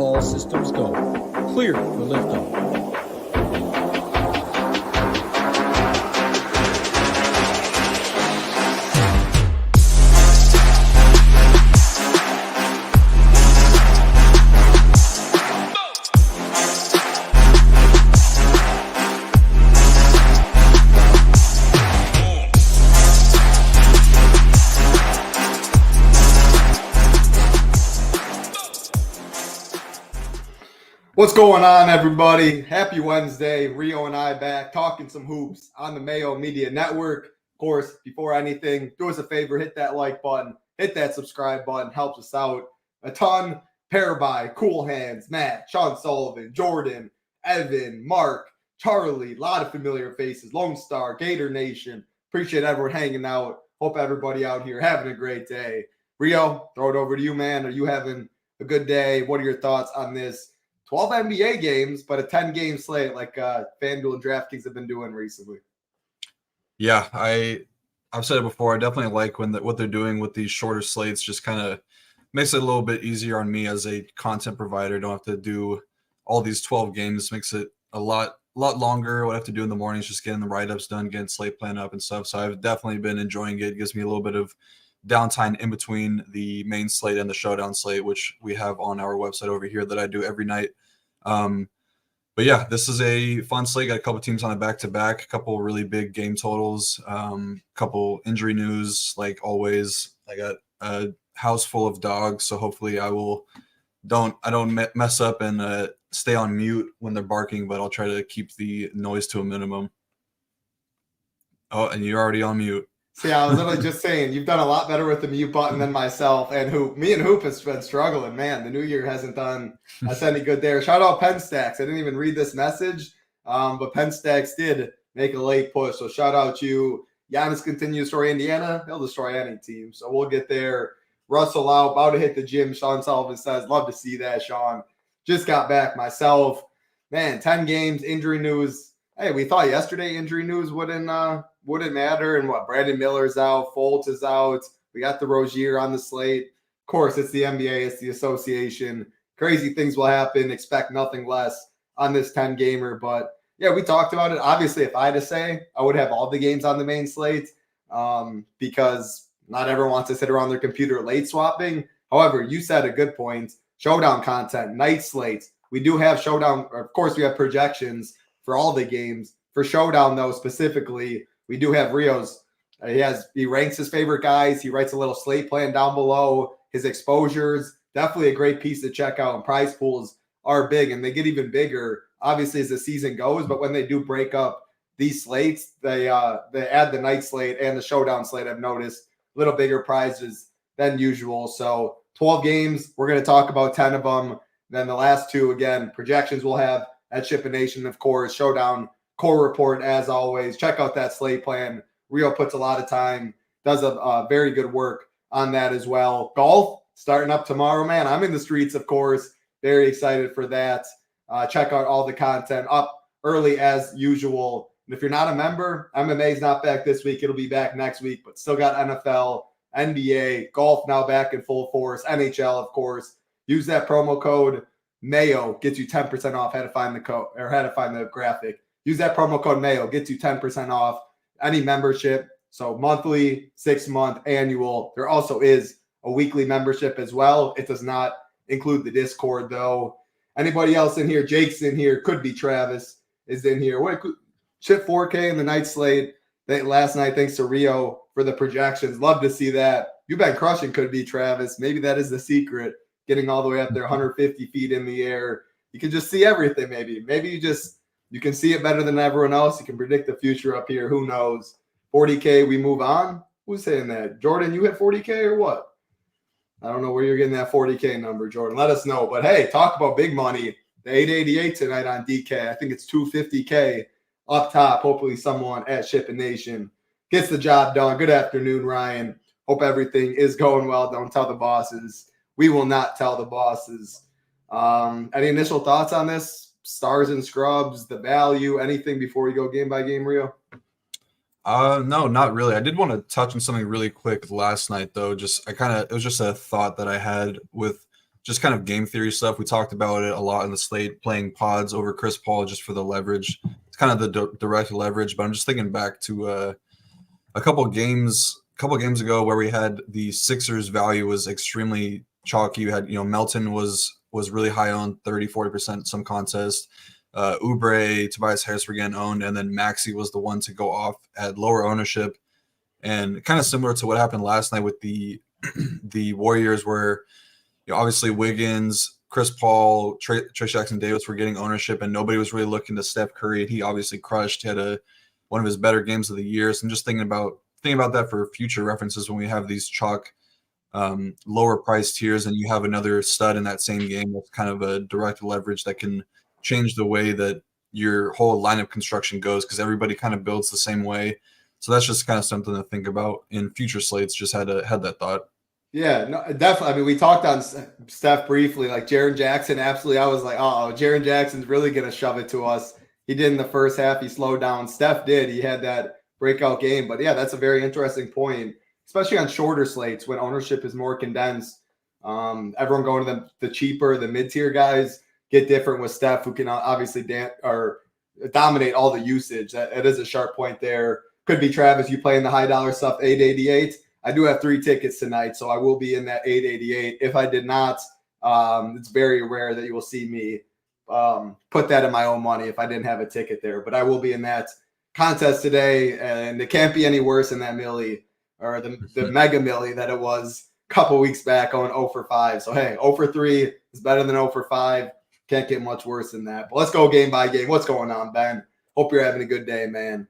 All systems go. Clear for liftoff. What's going on, everybody? Happy Wednesday. Rio and I back talking some hoops on the Mayo Media Network. Of course, before anything, do us a favor, hit that like button, hit that subscribe button, helps us out a ton. Pair by Cool Hands, Matt, Sean Sullivan, Jordan, Evan, Mark, Charlie, a lot of familiar faces, Lone Star, Gator Nation. Appreciate everyone hanging out. Hope everybody out here having a great day. Rio, throw it over to you, man. Are you having a good day? What are your thoughts on this 12 NBA games, but a 10-game slate like FanDuel and DraftKings have been doing recently? Yeah, I've said it before. I definitely like what they're doing with these shorter slates. Just kind of makes it a little bit easier on me as a content provider. Don't have to do all these 12 games. Makes it a lot longer. What I have to do in the morning is just getting the write-ups done, getting slate plan up and stuff. So I've definitely been enjoying it. It gives me a little bit of downtime in between the main slate and the showdown slate, which we have on our website over here that I do every night. But yeah, this is a fun slate. Got a couple teams on a back-to-back, a couple really big game totals, couple injury news, like always. I got a house full of dogs, so hopefully I don't mess up and stay on mute when they're barking, but I'll try to keep the noise to a minimum. Oh, and you're already on mute. See, I was literally just saying, you've done a lot better with the mute button than myself and Hoop. Me and Hoop has been struggling. Man, the new year hasn't done us any good there. Shout out Penn Stacks. I didn't even read this message, but Penn Stacks did make a late push. So shout out you. Giannis continues to destroy Indiana. He'll destroy any team. So we'll get there. Russell out, about to hit the gym. Sean Sullivan says, love to see that, Sean. Just got back myself. Man, 10 games, injury news. Hey, we thought yesterday injury news wouldn't matter. And what, Brandon Miller's out, Fultz is out. We got the Rozier on the slate. Of course, it's the NBA, it's the association. Crazy things will happen. Expect nothing less on this 10-gamer. But yeah, we talked about it. Obviously, if I had to say, I would have all the games on the main slate because not everyone wants to sit around their computer late swapping. However, you said a good point. Showdown content, night slates. We do have showdown. Of course, we have projections for all the games. For showdown, though, specifically, we do have Rio's. He ranks his favorite guys. He writes a little slate plan down below. His exposures, definitely a great piece to check out. And prize pools are big, and they get even bigger, obviously, as the season goes. But when they do break up these slates, they add the night slate and the showdown slate. I've noticed a little bigger prizes than usual. So 12 games. We're going to talk about 10 of them. Then the last two, again, projections we'll have at SHIPIT Nation, of course. Showdown core report, as always. Check out that slate plan. Rio puts a lot of time, does a very good work on that as well. Golf starting up tomorrow, man. I'm in the streets, of course. Very excited for that. Check out all the content up early as usual. And if you're not a member, MMA is not back this week. It'll be back next week, but still got NFL, NBA, golf now back in full force, NHL, of course. Use that promo code MAYO, gets you 10% off. Had to find the code or had to find the graphic. Use that promo code MAYO, gets you 10% off any membership. So monthly, 6-month, annual. There also is a weekly membership as well. It does not include the Discord, though. Anybody else in here? Jake's in here. Could be Travis is in here. Chip 4K in the night slate last night. Thanks to Rio for the projections. Love to see that. You've been crushing. Could be Travis. Maybe that is the secret. Getting all the way up there, 150 feet in the air. You can just see everything. Maybe you can see it better than everyone else. You can predict the future up here. Who knows? 40K, we move on. Who's saying that? Jordan, you hit 40K or what? I don't know where you're getting that 40K number, Jordan. Let us know. But hey, talk about big money. The 888 tonight on DK. I think it's 250K up top. Hopefully someone at SHIPIT Nation gets the job done. Good afternoon, Ryan. Hope everything is going well. Don't tell the bosses. We will not tell the bosses. Any initial thoughts on this? Stars and scrubs, the value, anything before we go game by game, Rio? No, not really. I did want to touch on something really quick last night, though. It was just a thought that I had with just kind of game theory stuff. We talked about it a lot in the slate, playing pods over Chris Paul just for the leverage. It's kind of the direct leverage, but I'm just thinking back to a couple games ago where we had the Sixers value was extremely chalky. You had, Melton was really high on 30-40% some contest. Oubre, Tobias Harris were getting owned, and then Maxey was the one to go off at lower ownership. And kind of similar to what happened last night with the Warriors, where obviously Wiggins, Chris Paul, Trey Jackson-Davis were getting ownership, and nobody was really looking to Steph Curry. He obviously crushed. He had one of his better games of the year. So I'm just thinking about that for future references when we have these chalk lower price tiers, and you have another stud in that same game with kind of a direct leverage that can change the way that your whole lineup construction goes, because everybody kind of builds the same way. So that's just kind of something to think about in future slates. Just had that thought. Yeah, no, definitely. I mean, we talked on Steph briefly, like Jaren Jackson. Absolutely. I was like, Jaren Jackson's really going to shove it to us. He did in the first half. He slowed down. Steph did. He had that breakout game. But yeah, that's a very interesting point, especially on shorter slates when ownership is more condensed. Everyone going to the cheaper, the mid-tier guys get different with Steph, who can obviously dominate all the usage. That is a sharp point there. Could be Travis, you playing the high dollar stuff, 888. I do have 3 tickets tonight, so I will be in that 888. If I did not, it's very rare that you will see me put that in my own money if I didn't have a ticket there. But I will be in that contest today, and it can't be any worse than that millie, or the mega millie that it was a couple weeks back on 0 for 5. So, hey, 0 for 3 is better than 0 for 5. Can't get much worse than that. But let's go game by game. What's going on, Ben? Hope you're having a good day, man.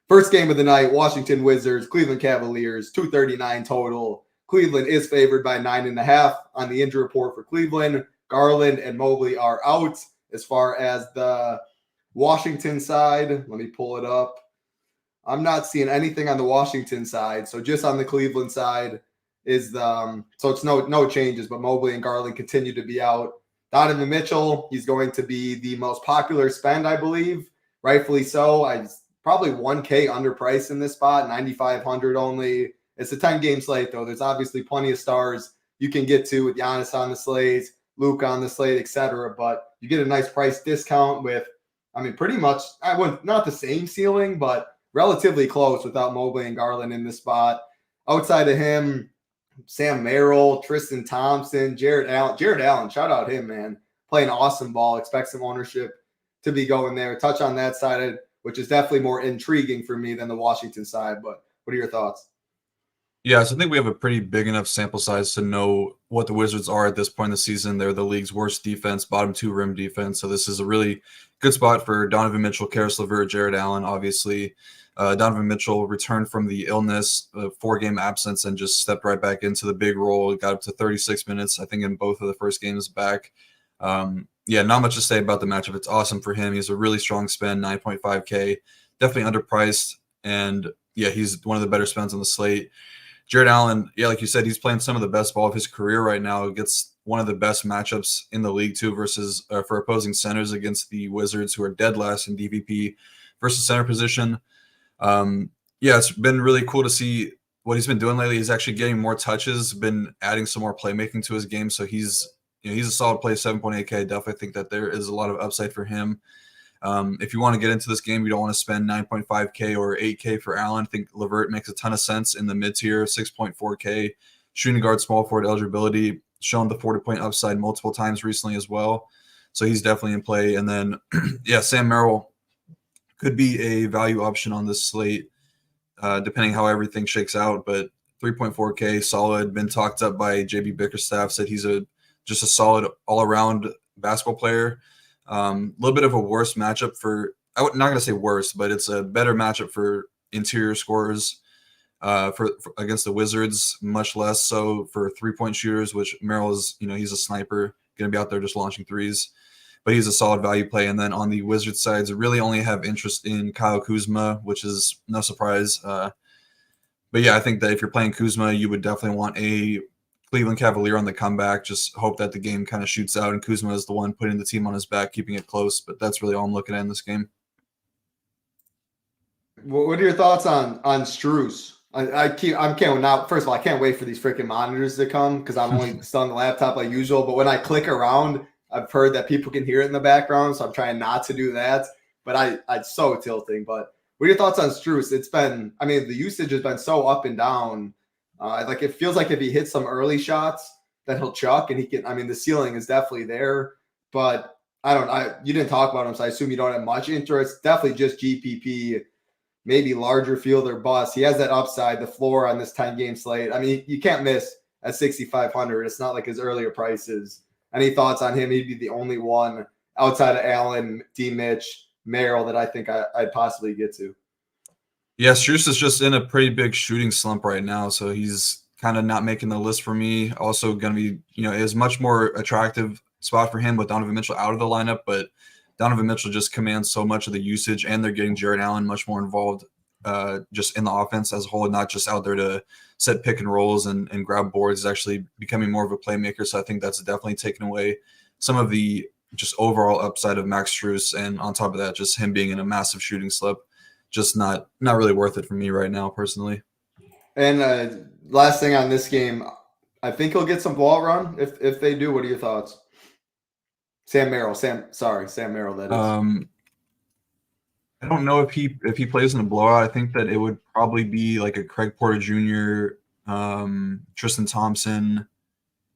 First game of the night, Washington Wizards, Cleveland Cavaliers, 239 total. Cleveland is favored by 9.5 on the injury report for Cleveland. Garland and Mobley are out. As far as the Washington side, let me pull it up. I'm not seeing anything on the Washington side. So just on the Cleveland side is so it's no changes, but Mobley and Garland continue to be out. Donovan Mitchell, he's going to be the most popular spend, I believe. Rightfully so. Probably 1K underpriced in this spot, 9,500 only. It's a 10-game slate, though. There's obviously plenty of stars you can get to with Giannis on the slate, Luke on the slate, etc. But you get a nice price discount with, pretty much, not the same ceiling, but relatively close without Mobley and Garland in this spot. Outside of him, Sam Merrill, Tristan Thompson, Jared Allen, shout out him, man. Playing awesome ball. Expect some ownership to be going there. Touch on that side, which is definitely more intriguing for me than the Washington side. But what are your thoughts? Yeah, so I think we have a pretty big enough sample size to know what the Wizards are at this point in the season. They're the league's worst defense, bottom 2 rim defense. So this is a really good spot for Donovan Mitchell, Karis LeVert, Jared Allen, obviously. Donovan Mitchell returned from the illness, 4-game absence, and just stepped right back into the big role. Got up to 36 minutes, I think, in both of the first games back. Yeah, not much to say about the matchup. It's awesome for him. He's a really strong spend, 9.5K. Definitely underpriced. And, yeah, he's one of the better spends on the slate. Jared Allen, yeah, like you said, he's playing some of the best ball of his career right now. He gets one of the best matchups in the league, too, versus for opposing centers against the Wizards, who are dead last in DVP versus center position. Yeah, it's been really cool to see what he's been doing lately. He's actually getting more touches, been adding some more playmaking to his game. So he's a solid play, 7.8K. Definitely think that there is a lot of upside for him. If you want to get into this game, you don't want to spend 9.5K or 8K for Allen. I think LeVert makes a ton of sense in the mid-tier, 6.4K. Shooting guard, small forward eligibility, shown the 40-point upside multiple times recently as well. So he's definitely in play. And then, yeah, Sam Merrill could be a value option on this slate, depending how everything shakes out. But 3.4K, solid, been talked up by JB Bickerstaff, said he's just a solid all-around basketball player. A little bit of a worse matchup for – I'm not going to say worse, but it's a better matchup for interior scorers for against the Wizards, much less so for three-point shooters, which Merrill is, he's a sniper, going to be out there just launching threes. But he's a solid value play. And then on the Wizards sides, really only have interest in Kyle Kuzma, which is no surprise. But yeah, I think that if you're playing Kuzma, you would definitely want a Cleveland Cavalier on the comeback. Just hope that the game kind of shoots out and Kuzma is the one putting the team on his back, keeping it close. But that's really all I'm looking at in this game. What are your thoughts on Strus? I can't now. First of all, I can't wait for these freaking monitors to come because I'm only still on the laptop like usual. But when I click around, I've heard that people can hear it in the background, so I'm trying not to do that. But it's so tilting. But what are your thoughts on Strus? It's been, I mean, the usage has been so up and down. Like it feels like if he hits some early shots, that he'll chuck, and he can. I mean, the ceiling is definitely there. But you didn't talk about him, so I assume you don't have much interest. Definitely just GPP. Maybe larger field or bust. He has that upside, the floor on this 10-game slate. I mean, you can't miss at 6,500. It's not like his earlier prices. Any thoughts on him? He'd be the only one outside of Allen, D. Mitch, Merrill that I think I'd possibly get to. Yeah, Strus is just in a pretty big shooting slump right now, so he's kind of not making the list for me. Also going to be, is much more attractive spot for him with Donovan Mitchell out of the lineup, but Donovan Mitchell just commands so much of the usage, and they're getting Jared Allen much more involved just in the offense as a whole, not just out there to set pick and rolls and grab boards. He's actually becoming more of a playmaker, so I think that's definitely taken away some of the just overall upside of Max Strus, and on top of that, just him being in a massive shooting slip, just not really worth it for me right now personally. And last thing on this game, I think he'll get some ball run if they do. What are your thoughts? Sam Merrill, That is. I don't know if he plays in a blowout. I think that it would probably be like a Craig Porter Jr., Tristan Thompson.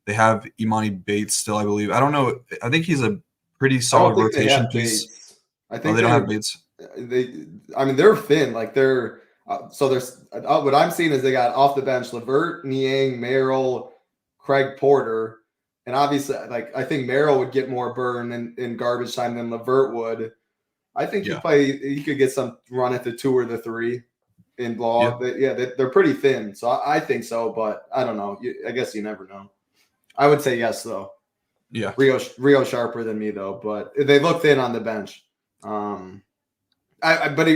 They have Imani Bates still, I believe. I don't know. I think he's a pretty solid rotation piece. I think they don't have Bates. They're thin. Like there's what I'm seeing is they got off the bench LeVert, Niang, Merrill, Craig Porter. And obviously, like I think Merrill would get more burn in garbage time than LeVert would. I think he could get some run at the 2 or the 3 in blowout. Yeah, they're pretty thin, so I think so. But I don't know. I guess you never know. I would say yes, though. Yeah, Rio sharper than me though, but they look thin on the bench. But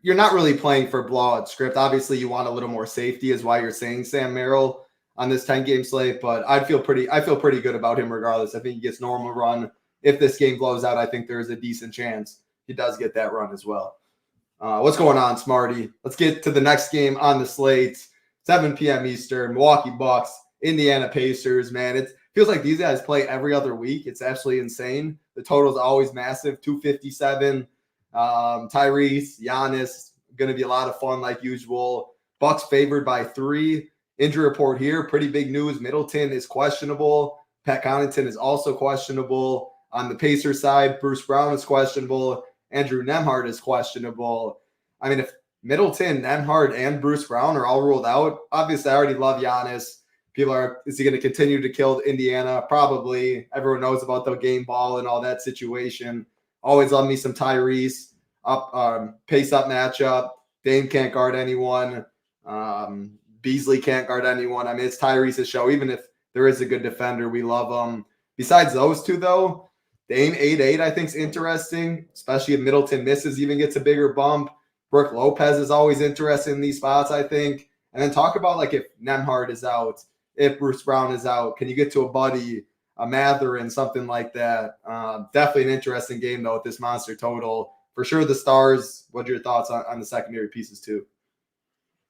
you're not really playing for blowout script. Obviously, you want a little more safety, is why you're saying Sam Merrill on this 10-game slate, but I feel pretty good about him regardless. I think he gets normal run. If this game blows out, I think there's a decent chance he does get that run as well. What's going on, Smarty? Let's get to the next game on the slate. 7 p.m. Eastern, Milwaukee Bucks, Indiana Pacers. Man, it feels like these guys play every other week. It's absolutely insane. The total is always massive, 257. Tyrese, Giannis, going to be a lot of fun like usual. Bucks favored by 3. Injury report here, pretty big news. Middleton is questionable. Pat Connaughton is also questionable. On the Pacers side, Bruce Brown is questionable. Andrew Nembhard is questionable. I mean, if Middleton, Nembhard, and Bruce Brown are all ruled out, obviously I already love Giannis. Is he going to continue to kill Indiana? Probably. Everyone knows about the game ball and all that situation. Always love me some Tyrese. Pace up matchup. Dame can't guard anyone. Beasley can't guard anyone. I mean, it's Tyrese's show. Even if there is a good defender, we love him. Besides those two, though, Dame 8-8 I think is interesting, especially if Middleton misses, even gets a bigger bump. Brooke Lopez is always interested in these spots, I think. And then talk about like if Nembhard is out, if Bruce Brown is out, can you get to a Buddy, a Matherin, something like that? Definitely an interesting game, though, with this monster total. For sure, the Stars. What are your thoughts on the secondary pieces, too?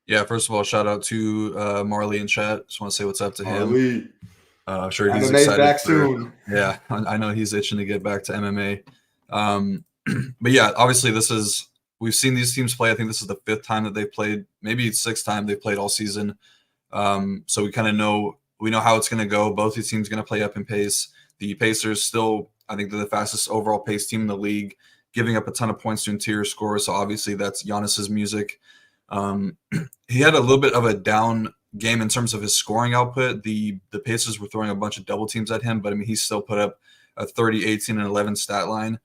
Yeah, first of all, shout out to Marley in chat. Just want to say what's up to him. I'm sure he's MMA's excited. Back soon. Yeah, I know he's itching to get back to MMA. But yeah, obviously we've seen these teams play. I think this is the 5th time that they've played, maybe 6th time they've played all season. So we kind of know how it's going to go. Both these teams going to play up in pace. The Pacers still, I think they're the fastest overall pace team in the league, giving up a ton of points to interior scorers. So obviously that's Giannis's music. He had a little bit of a down game in terms of his scoring output. The Pacers were throwing a bunch of double teams at him, but I mean, he still put up a 30, 18, and 11 stat line.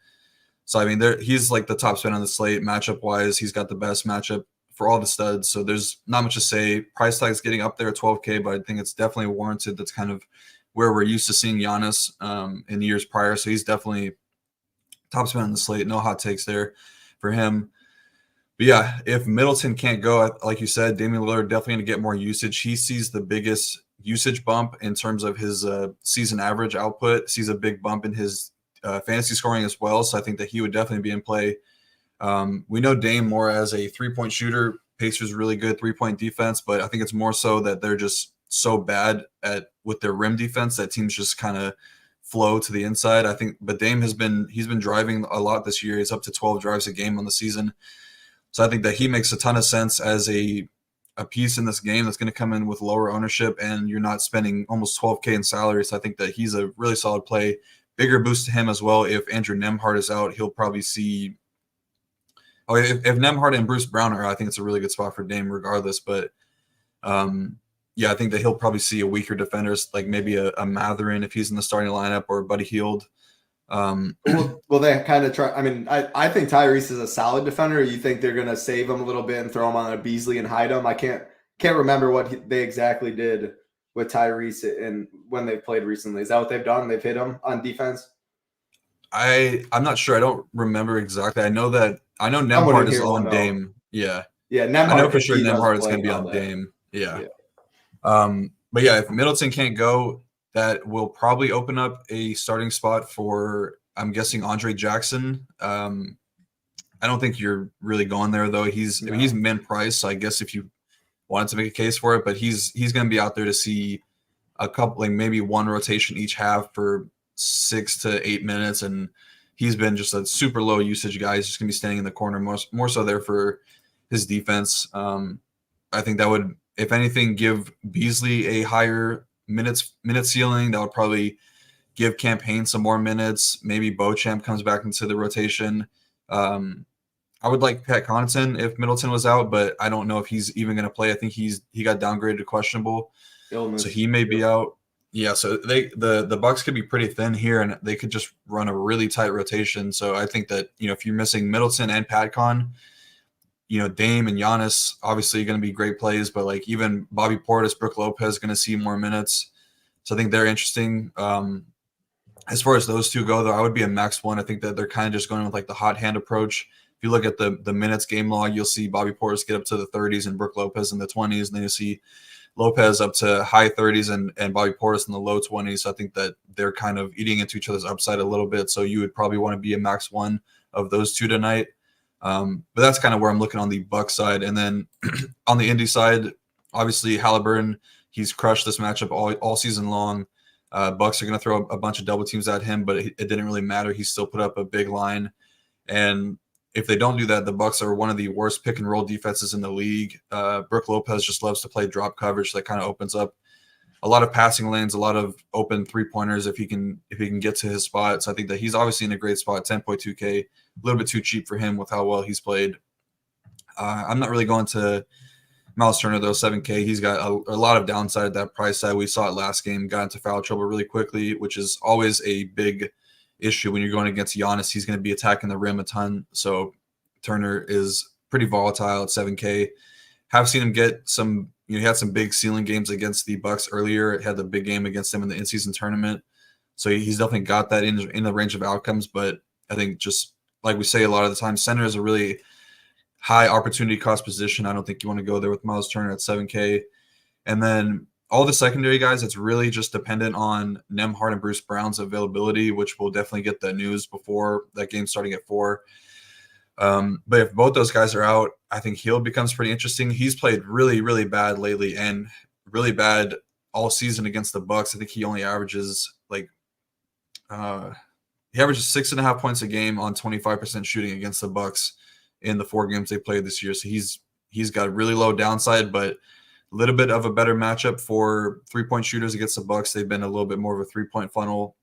So, I mean, he's like the top spin on the slate matchup wise. He's got the best matchup for all the studs. So there's not much to say. Price tag's getting up there at $12K, but I think it's definitely warranted. That's kind of where we're used to seeing Giannis in years prior. So he's definitely top spin on the slate. No hot takes there for him. But yeah, if Middleton can't go, like you said, Damian Lillard definitely going to get more usage. He sees the biggest usage bump in terms of his season average output, sees a big bump in his fantasy scoring as well. So I think that he would definitely be in play. We know Dame more as a 3-point shooter Pacers really good 3-point defense, but I think it's more so that they're just so bad with their rim defense that teams just kind of flow to the inside. I think, but Dame he's been driving a lot this year. He's up to 12 drives a game on the season. So I think that he makes a ton of sense as a piece in this game that's going to come in with lower ownership, and you're not spending almost $12K in salary. So I think that he's a really solid play. Bigger boost to him as well. If Andrew Nembhard is out, he'll probably see. Oh, if Nembhard and Bruce Brown are, I think it's a really good spot for Dame regardless. But yeah, I think that he'll probably see a weaker defenders, like maybe a Mathurin if he's in the starting lineup, or Buddy Hield. Will they kind of try? I mean, I think Tyrese is a solid defender. You think they're going to save him a little bit and throw him on a Beasley and hide him? I can't remember what they exactly did with Tyrese and when they played recently. Is that what they've done? They've hit him on defense? I'm not sure. I don't remember exactly. I know Nembhard is on Dame. Yeah. Yeah, Nembhard. I know for sure Nembhard is going to be on Dame. Yeah. But yeah, if Middleton can't go, that will probably open up a starting spot for, I'm guessing, Andre Jackson. I don't think you're really going there though. He's min price, so I guess if you wanted to make a case for it, but he's going to be out there to see a couple, like maybe one rotation each half for 6 to 8 minutes, and he's been just a super low usage guy. He's just going to be standing in the corner, more so there for his defense. I think that would, if anything, give Beasley a higher minute ceiling. That would probably give Campaign some more minutes. Maybe Beauchamp comes back into the rotation. I would like Pat Connaughton if Middleton was out, but I don't know if he's even going to play. I think he got downgraded to questionable, so he may be out. Yeah, so the Bucks could be pretty thin here, and they could just run a really tight rotation. So I think that, if you're missing Middleton and Pat Con, Dame and Giannis obviously going to be great plays, but like even Bobby Portis, Brook Lopez going to see more minutes. So I think they're interesting. As far as those two go, though, I would be a max one. I think that they're kind of just going with like the hot hand approach. If you look at the minutes game log, you'll see Bobby Portis get up to the 30s and Brook Lopez in the 20s, and then you'll see Lopez up to high 30s and Bobby Portis in the low 20s. So I think that they're kind of eating into each other's upside a little bit. So you would probably want to be a max one of those two tonight. But that's kind of where I'm looking on the Bucks side. And then on the Indy side, obviously Halliburton, he's crushed this matchup all season long. Bucks are going to throw a bunch of double teams at him, but it didn't really matter. He still put up a big line. And if they don't do that, the Bucks are one of the worst pick and roll defenses in the league. Brook Lopez just loves to play drop coverage. That kind of opens up a lot of passing lanes, a lot of open 3-pointers if he can get to his spot. So I think that he's obviously in a great spot. 10.2K, a little bit too cheap for him with how well he's played. I'm not really going to Miles Turner though. 7K. He's got a lot of downside at that price tag. We saw it last game. Got into foul trouble really quickly, which is always a big issue when you're going against Giannis. He's going to be attacking the rim a ton. So Turner is pretty volatile at 7K. Have seen him get some, he had some big ceiling games against the Bucks earlier. Had the big game against them in the in-season tournament. So he's definitely got that in the range of outcomes. But I think, just like we say a lot of the time, center is a really high opportunity cost position. I don't think you want to go there with Miles Turner at 7K. And then all the secondary guys, it's really just dependent on Nembhard and Bruce Brown's availability, which we'll definitely get the news before that game starting at 4. But if both those guys are out, I think Hield becomes pretty interesting. He's played really, really bad lately and really bad all season against the Bucks. I think he only averages he averages 6.5 points a game on 25% shooting against the Bucks in the 4 games they played this year. So he's got a really low downside, but a little bit of a better matchup for 3-point shooters against the Bucks. They've been a little bit more of a 3-point funnel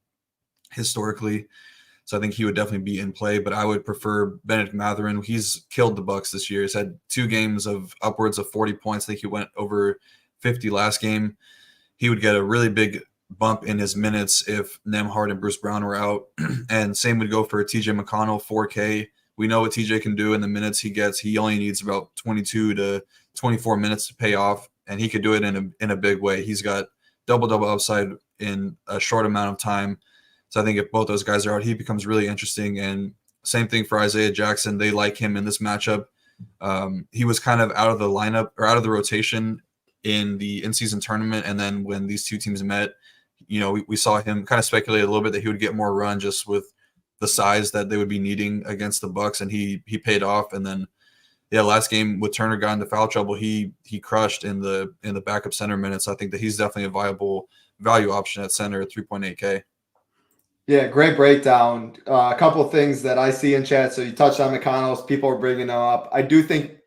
historically. So I think he would definitely be in play, but I would prefer Bennedict Mathurin. He's killed the Bucks this year. He's had 2 games of upwards of 40 points. I think he went over 50 last game. He would get a really big bump in his minutes if Nembhard and Bruce Brown were out. And same would go for TJ McConnell, 4K. We know what TJ can do in the minutes he gets. He only needs about 22 to 24 minutes to pay off, and he could do it in a big way. He's got double upside in a short amount of time. So I think if both those guys are out, he becomes really interesting. And same thing for Isaiah Jackson. They like him in this matchup. He was kind of out of the lineup or out of the rotation in the in-season tournament. And then when these two teams met, we saw him kind of speculate a little bit that he would get more run just with the size that they would be needing against the Bucks. And he paid off. And then yeah, last game with Turner got into foul trouble, he crushed in the backup center minutes. I think that he's definitely a viable value option at center at 3.8K. Yeah, great breakdown. A couple of things that I see in chat. So you touched on McConnell's. People are bringing them up. I do think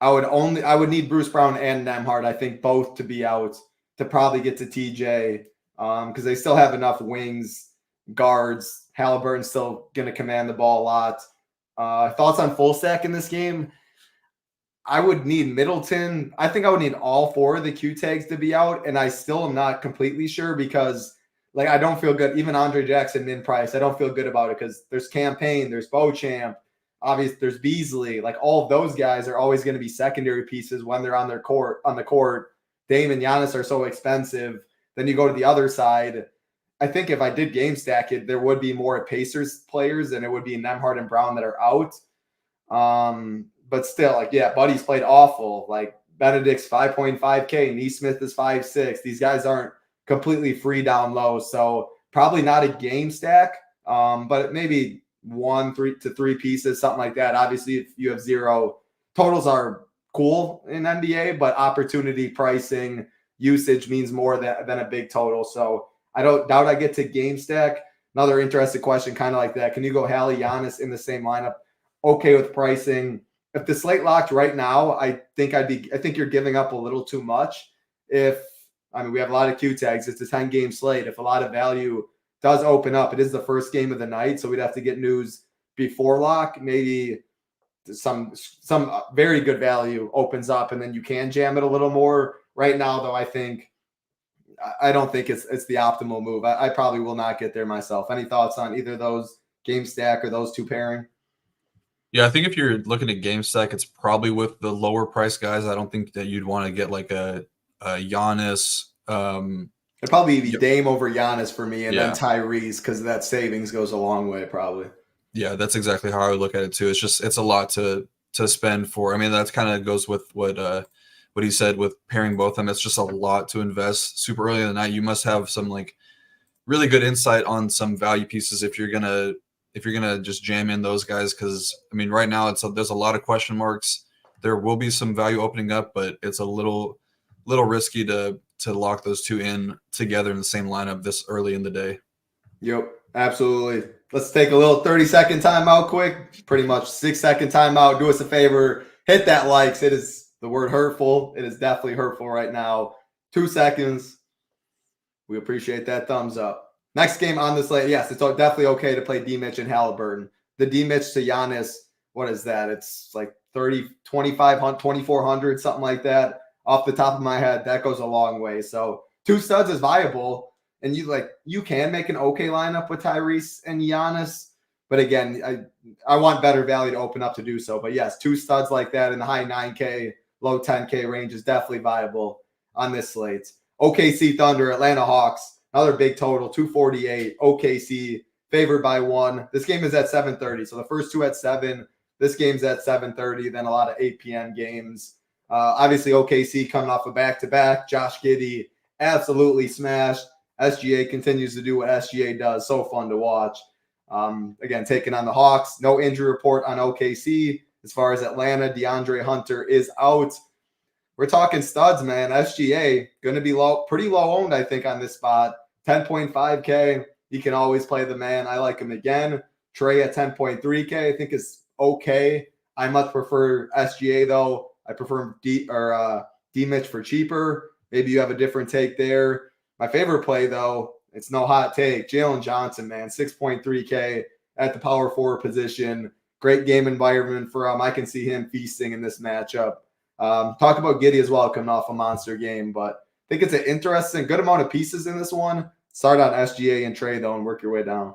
I would need Bruce Brown and Nembhard, I think, both to be out to probably get to TJ because they still have enough wings, guards. Halliburton's still going to command the ball a lot. Thoughts on full stack in this game? I would need Middleton. I think I would need all 4 of the Q tags to be out, and I still am not completely sure because I don't feel good. Even Andre Jackson min price, I don't feel good about it because there's Campaign, there's Beauchamp, obviously there's Beasley. All of those guys are always going to be secondary pieces when they're on the court. Dame and Giannis are so expensive. Then you go to the other side. I think if I did game stack it, there would be more Pacers players than it would be Nembhard and Brown that are out. But still, Buddy's played awful. Benedict's 5.5K, Neesmith is 5.6. These guys aren't completely free down low, so probably not a game stack, but maybe 1 to 3 pieces, something like that. Obviously, if you have 0, totals are cool in NBA, but opportunity pricing usage means more than a big total. So I don't doubt I get to game stack. Another interesting question, kind of like that. Can you go Hallie Giannis in the same lineup? Okay with pricing. If the slate locked right now, I think you're giving up a little too much. We have a lot of Q tags. It's a 10-game slate. If a lot of value does open up, it is the first game of the night, so we'd have to get news before lock. Maybe some very good value opens up, and then you can jam it a little more. Right now, though, I don't think it's the optimal move. I probably will not get there myself. Any thoughts on either of those, game stack or those 2 pairing? Yeah, I think if you're looking at game stack, it's probably with the lower price guys. I don't think that you'd want to get a Giannis. It'd probably be Dame over Giannis for me, and then Tyrese because that savings goes a long way probably. Yeah, that's exactly how I would look at it too. It's a lot to spend for. I mean, that kind of goes with what he said with pairing both of them. It's just a lot to invest super early in the night. You must have some really good insight on some value pieces if you're gonna just jam in those guys, because I mean right now there's a lot of question marks. There will be some value opening up, but it's a little risky to lock those 2 in together in the same lineup this early in the day. Yep, absolutely. Let's take a little 30-second timeout quick. Pretty much 6-second timeout. Do us a favor, hit that likes. It is the word hurtful. It is definitely hurtful right now. 2 seconds. We appreciate that thumbs up. Next game on the slate, yes, it's definitely okay to play D-Mitch and Halliburton. The D-Mitch to Giannis, what is that? It's 2,500, 2,400, something like that. Off the top of my head, that goes a long way. So 2 studs is viable, and you can make an okay lineup with Tyrese and Giannis. But again, I want better value to open up to do so. But yes, 2 studs like that in the high 9K, low 10K range is definitely viable on this slate. OKC Thunder, Atlanta Hawks. Another big total, 248. OKC favored by 1. This game is at 7:30. So the first 2 at 7. This game's at 7:30. Then a lot of 8 p.m. games. Obviously, OKC coming off a back-to-back. Josh Giddey absolutely smashed. SGA continues to do what SGA does. So fun to watch. Again, taking on the Hawks. No injury report on OKC. As far as Atlanta, DeAndre Hunter is out. We're talking studs, man. SGA going to be pretty low owned, I think, on this spot. 10.5K. He can always play the man. I like him again. Trey at 10.3K, I think is okay. I much prefer SGA though. I prefer D-Mitch for cheaper. Maybe you have a different take there. My favorite play though, it's no hot take. Jalen Johnson, man, 6.3K at the power forward position. Great game environment for him. I can see him feasting in this matchup. Talk about Giddey as well, coming off a monster game, but I think it's an interesting, good amount of pieces in this one. Start on SGA and Trey though, and work your way down.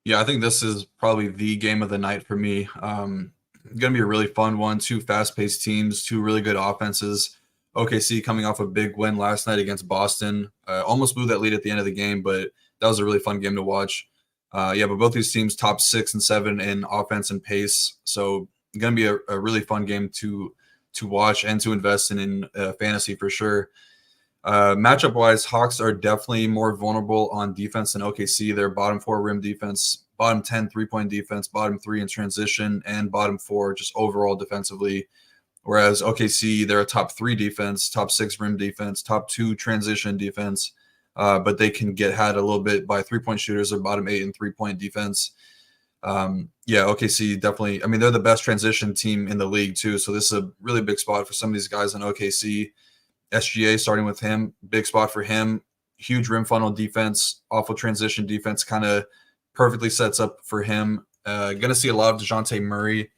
Yeah, I think this is probably the game of the night for me. Going to be a really fun one. 2 fast-paced teams, 2 really good offenses. OKC coming off a big win last night against Boston. Almost blew that lead at the end of the game, but that was a really fun game to watch. But both these teams top 6 and 7 in offense and pace. So going to be a really fun game to watch and to invest in fantasy for sure. Matchup-wise, Hawks are definitely more vulnerable on defense than OKC. Their bottom 4 rim defense bottom 10 3-point defense, bottom 3 in transition, and bottom 4 just overall defensively. Whereas OKC, they're a top 3 defense, top 6 rim defense, top 2 transition defense, but they can get had a little bit by 3-point shooters or bottom 8 in 3-point defense. OKC definitely, I mean, they're the best transition team in the league too. So this is a really big spot for some of these guys in OKC. SGA, starting with him, big spot for him. Huge rim funnel defense, awful transition defense, kind of perfectly sets up for him. Going to see a lot of DeJounte Murray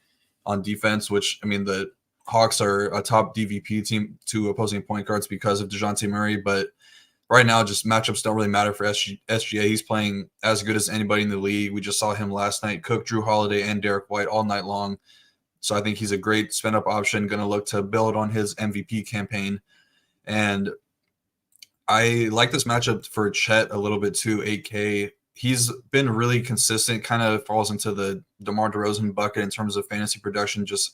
on defense, which, I mean, the Hawks are a top DVP team to opposing point guards because of DeJounte Murray, but right now just matchups don't really matter for SGA. He's playing as good as anybody in the league. We just saw him last night cook Drew Holiday and Derek White all night long. So I think he's a great spend-up option, going to look to build on his MVP campaign. And I like this matchup for Chet a little bit too, 8K. He's been really consistent, kind of falls into the DeMar DeRozan bucket in terms of fantasy production, just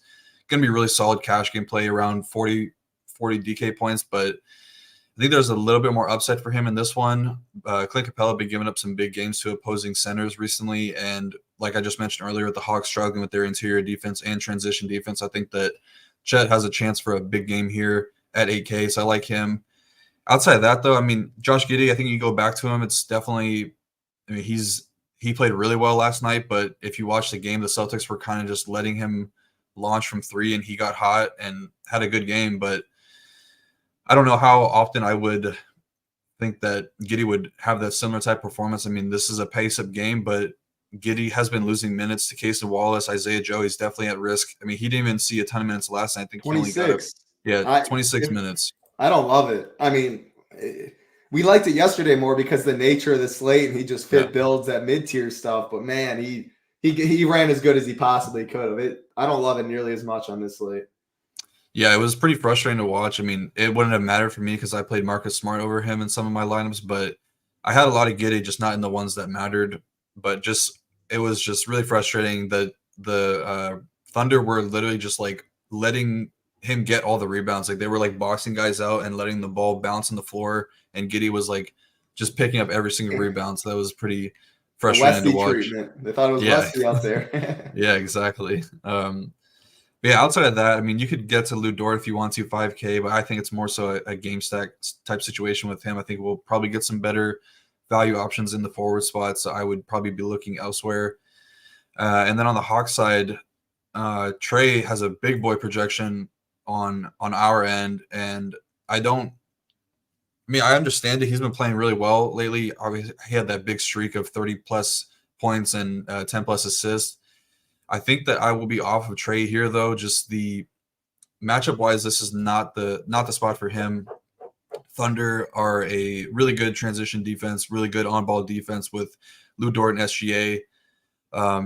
going to be really solid cash game play around 40 DK points, but I think there's a little bit more upside for him in this one. Clint Capella been giving up some big games to opposing centers recently, and like I just mentioned earlier, with the Hawks struggling with their interior defense and transition defense, I think that Chet has a chance for a big game here at 8K, so I like him. Outside of that, though, I mean, Josh Giddey, I think you go back to him, it's definitely, I mean, he played really well last night, but if you watch the game, the Celtics were kind of just letting him launch from 3, and he got hot and had a good game, but I don't know how often I would think that Giddey would have that similar type performance. I mean, this is a pace-up game, but Giddey has been losing minutes to Casey Wallace, Isaiah Joe. He's definitely at risk. I mean, he didn't even see a ton of minutes last night. I think 26. He only got 26 minutes. I don't love it. I mean, we liked it yesterday more because the nature of the slate, and he just fit builds that mid-tier stuff. But man, he ran as good as he possibly could have. I don't love it nearly as much on this slate. Yeah, it was pretty frustrating to watch. I mean, it wouldn't have mattered for me because I played Marcus Smart over him in some of my lineups, but I had a lot of Giddey, just not in the ones that mattered. But it was just really frustrating that the Thunder were literally just like letting him get all the rebounds. Like they were like boxing guys out and letting the ball bounce on the floor, and Giddey was like just picking up every single rebound. So that was pretty frustrating to watch. Treatment. They thought it was Westy out there. Yeah, exactly. Yeah, outside of that, I mean, you could get to Lou Dort if you want to, 5K, but I think it's more so a game stack type situation with him. I think we'll probably get some better value options in the forward spot, so I would probably be looking elsewhere. And then on the Hawks side, Trey has a big boy projection on our end, and I understand that he's been playing really well lately. Obviously, he had that big streak of 30-plus points and 10-plus assists. I think that I will be off of Trey here, though. Just the matchup-wise, this is not the spot for him. Thunder are a really good transition defense, really good on-ball defense with Lou Dort and SGA.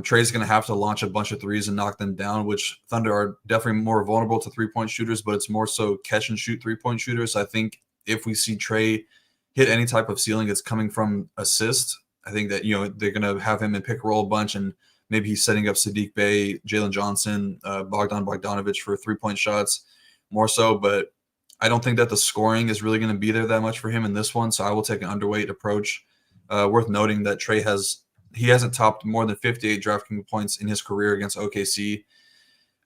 Trey's going to have to launch a bunch of threes and knock them down, which Thunder are definitely more vulnerable to three-point shooters, but it's more so catch-and-shoot three-point shooters. So I think if we see Trey hit any type of ceiling, it's coming from assist. I think that, they're going to have him in pick-and-roll a bunch, and maybe he's setting up Sadiq Bey, Jalen Johnson, Bogdan Bogdanovic for three-point shots more so. But I don't think that the scoring is really going to be there that much for him in this one. So I will take an underweight approach. Worth noting that Trey hasn't topped more than 58 DraftKings points in his career against OKC.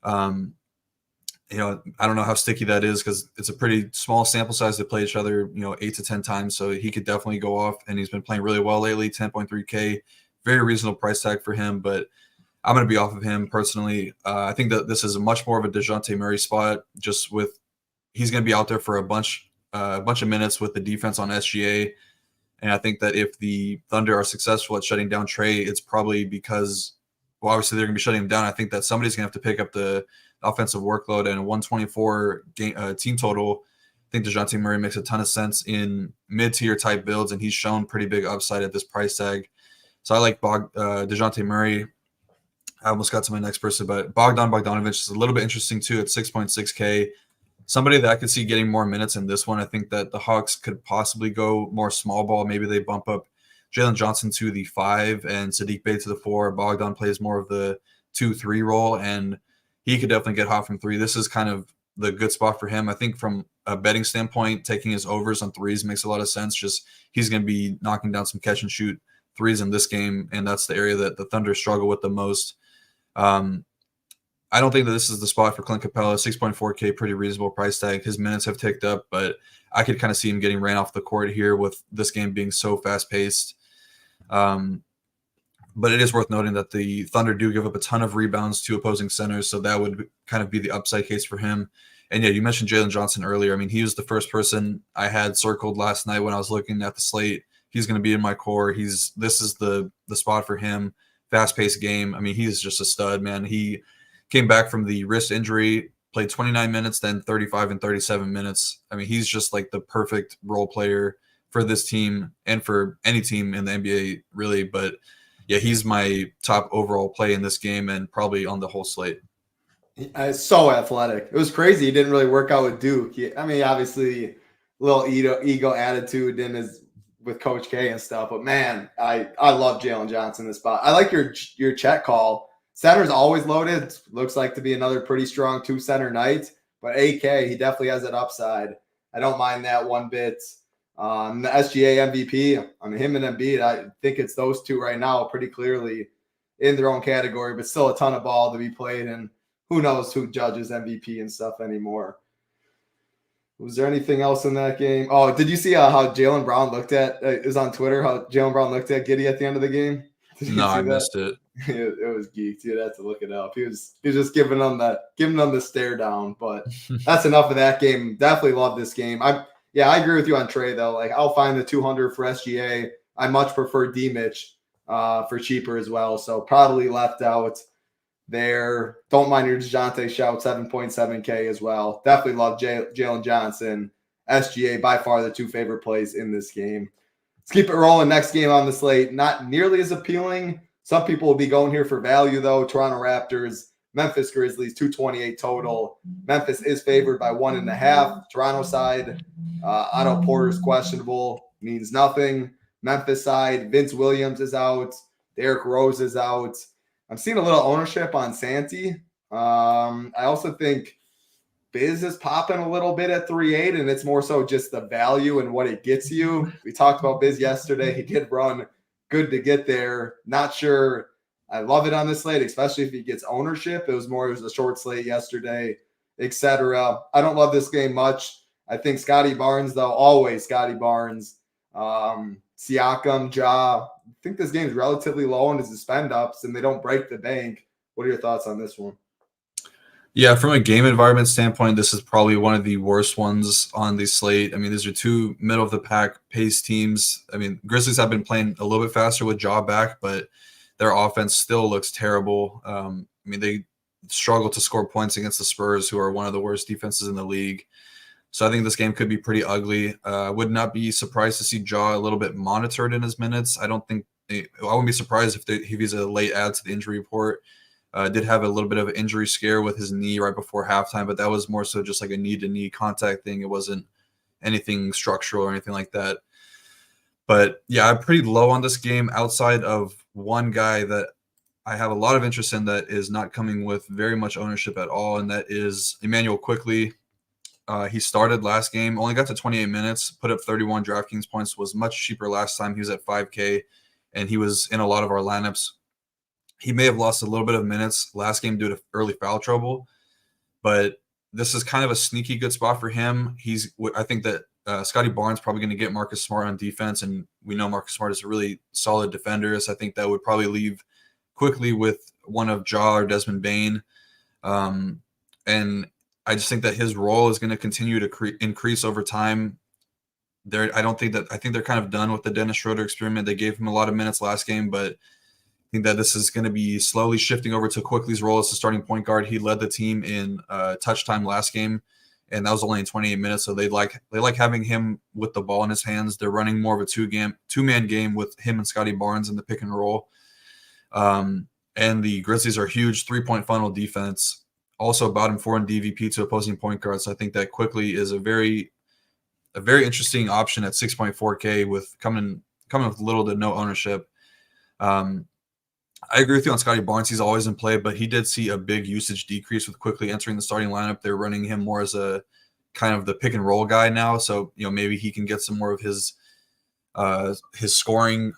I don't know how sticky that is because it's a pretty small sample size to play each other, 8 to 10 times. So he could definitely go off, and he's been playing really well lately, 10.3K. Very reasonable price tag for him, but I'm going to be off of him personally. I think that this is much more of a DeJounte Murray spot, just with he's going to be out there for a bunch of minutes with the defense on SGA. And I think that if the Thunder are successful at shutting down Trey, it's probably because, well, obviously they're going to be shutting him down. I think that somebody's going to have to pick up the offensive workload, and a 124 team total. I think DeJounte Murray makes a ton of sense in mid-tier type builds, and he's shown pretty big upside at this price tag. So I like DeJounte Murray. I almost got to my next person, but Bogdan Bogdanovic is a little bit interesting too at 6.6K. Somebody that I could see getting more minutes in this one. I think that the Hawks could possibly go more small ball. Maybe they bump up Jalen Johnson to the 5 and Sadiq Bey to the 4. Bogdan plays more of the 2-3 role, and he could definitely get hot from 3. This is kind of the good spot for him. I think from a betting standpoint, taking his overs on threes makes a lot of sense. Just he's going to be knocking down some catch and shoot threes in this game, and that's the area that the Thunder struggle with the most. I don't think that this is the spot for Clint Capella. 6.4K, pretty reasonable price tag. His minutes have ticked up, but I could kind of see him getting ran off the court here with this game being so fast-paced. But it is worth noting that the Thunder do give up a ton of rebounds to opposing centers, so that would kind of be the upside case for him. And yeah, you mentioned Jalen Johnson earlier. I mean, he was the first person I had circled last night when I was looking at the slate. He's going to be in my core. This is the spot for him. Fast-paced game. I mean, he's just a stud, man. He came back from the wrist injury, played 29 minutes, then 35 and 37 minutes. I mean, he's just like the perfect role player for this team and for any team in the NBA, really. But yeah, he's my top overall play in this game and probably on the whole slate. He's so athletic. It was crazy. He didn't really work out with Duke. Obviously, a little ego attitude in his with Coach K and stuff. But man, I love Jalen Johnson in this spot. I like your check call. Center's always loaded. Looks like to be another pretty strong 2-center night. But AK, he definitely has that upside. I don't mind that one bit. The SGA MVP, I mean, him and Embiid, I think it's those two right now pretty clearly in their own category, but still a ton of ball to be played. And who knows who judges MVP and stuff anymore. Was there anything else in that game? Oh, did you see how Jaylen Brown looked at is on Twitter, how Jaylen Brown looked at Giddey at the end of the game? No, I missed it. It was geeked. You'd have to look it up. He was just giving them the stare down. But that's enough of that game. Definitely love this game. I agree with you on Trey though. Like I'll find the 200 for SGA. I much prefer D-Mitch for cheaper as well. So probably left out there. Don't mind your DeJounte shout, 7.7K as well. Definitely love Jalen Johnson. SGA by far the two favorite plays in this game. Let's keep it rolling. Next game on the slate, not nearly as appealing. Some people will be going here for value, though. Toronto Raptors, Memphis Grizzlies, 228 total. Memphis is favored by 1.5. Toronto side, Otto Porter's questionable, means nothing. Memphis side, Vince Williams is out. Derrick Rose is out. I'm seeing a little ownership on Santi. I also think Biz is popping a little bit at 3.8, and it's more so just the value and what it gets you. We talked about Biz yesterday. He did run good to get there. Not sure I love it on this slate, especially if he gets ownership. It was a short slate yesterday, etc. I don't love this game much. I think Scotty Barnes, though, always Scotty Barnes. Siakam, Ja. I think this game's relatively low on his spend ups, and they don't break the bank. What are your thoughts on this one? Yeah, from a game environment standpoint, this is probably one of the worst ones on the slate. I mean, these are two middle-of-the-pack pace teams. I mean, Grizzlies have been playing a little bit faster with Ja back, but their offense still looks terrible. I mean, they struggle to score points against the Spurs, who are one of the worst defenses in the league. So I think this game could be pretty ugly. I would not be surprised to see Ja a little bit monitored in his minutes. I wouldn't be surprised if he's a late add to the injury report. Did have a little bit of an injury scare with his knee right before halftime, but that was more so just like a knee-to-knee contact thing. It wasn't anything structural or anything like that. But yeah, I'm pretty low on this game outside of one guy that I have a lot of interest in that is not coming with very much ownership at all, and that is Emmanuel Quickley. He started last game, only got to 28 minutes, put up 31 DraftKings points, was much cheaper last time. He was at 5K, and he was in a lot of our lineups. He may have lost a little bit of minutes last game due to early foul trouble, but this is kind of a sneaky good spot for him. I think that Scotty Barnes probably going to get Marcus Smart on defense, and we know Marcus Smart is a really solid defender, so I think that would probably leave Quickley with one of Ja or Desmond Bane. And I just think that his role is going to continue to increase over time. I think they're kind of done with the Dennis Schroeder experiment. They gave him a lot of minutes last game, but I think that this is going to be slowly shifting over to Quickley's role as the starting point guard. He led the team in touch time last game, and that was only in 28 minutes. So they like having him with the ball in his hands. They're running more of a two-man game with him and Scotty Barnes in the pick and roll. And the Grizzlies are huge three-point funnel defense, also bottom 4 in DVP to opposing point guards. So I think that Quickley is a very interesting option at 6.4K with coming with little to no ownership. I agree with you on Scotty Barnes. He's always in play, but he did see a big usage decrease with Quickley entering the starting lineup. They're running him more as a kind of the pick and roll guy now. So, maybe he can get some more of his scoring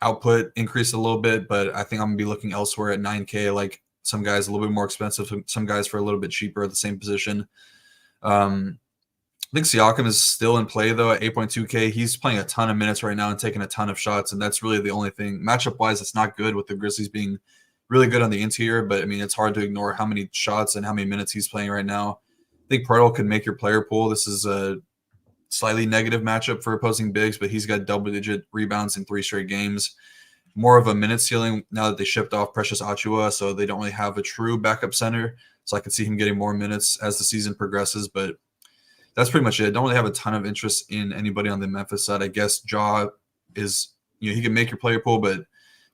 output increased a little bit, but I think I'm gonna be looking elsewhere at 9K, like some guys a little bit more expensive, some guys for a little bit cheaper at the same position. I think Siakam is still in play though at 8.2K. He's playing a ton of minutes right now and taking a ton of shots, and that's really the only thing. Matchup wise, it's not good with the Grizzlies being really good on the interior, but I mean it's hard to ignore how many shots and how many minutes he's playing right now. I think Pirtle could make your player pool. This is a slightly negative matchup for opposing bigs, but he's got double-digit rebounds in 3 straight games. More of a minute ceiling now that they shipped off Precious Achiuwa, so they don't really have a true backup center. So I could see him getting more minutes as the season progresses, but that's pretty much it. Don't really have a ton of interest in anybody on the Memphis side. I guess Ja is, he can make your player pool, but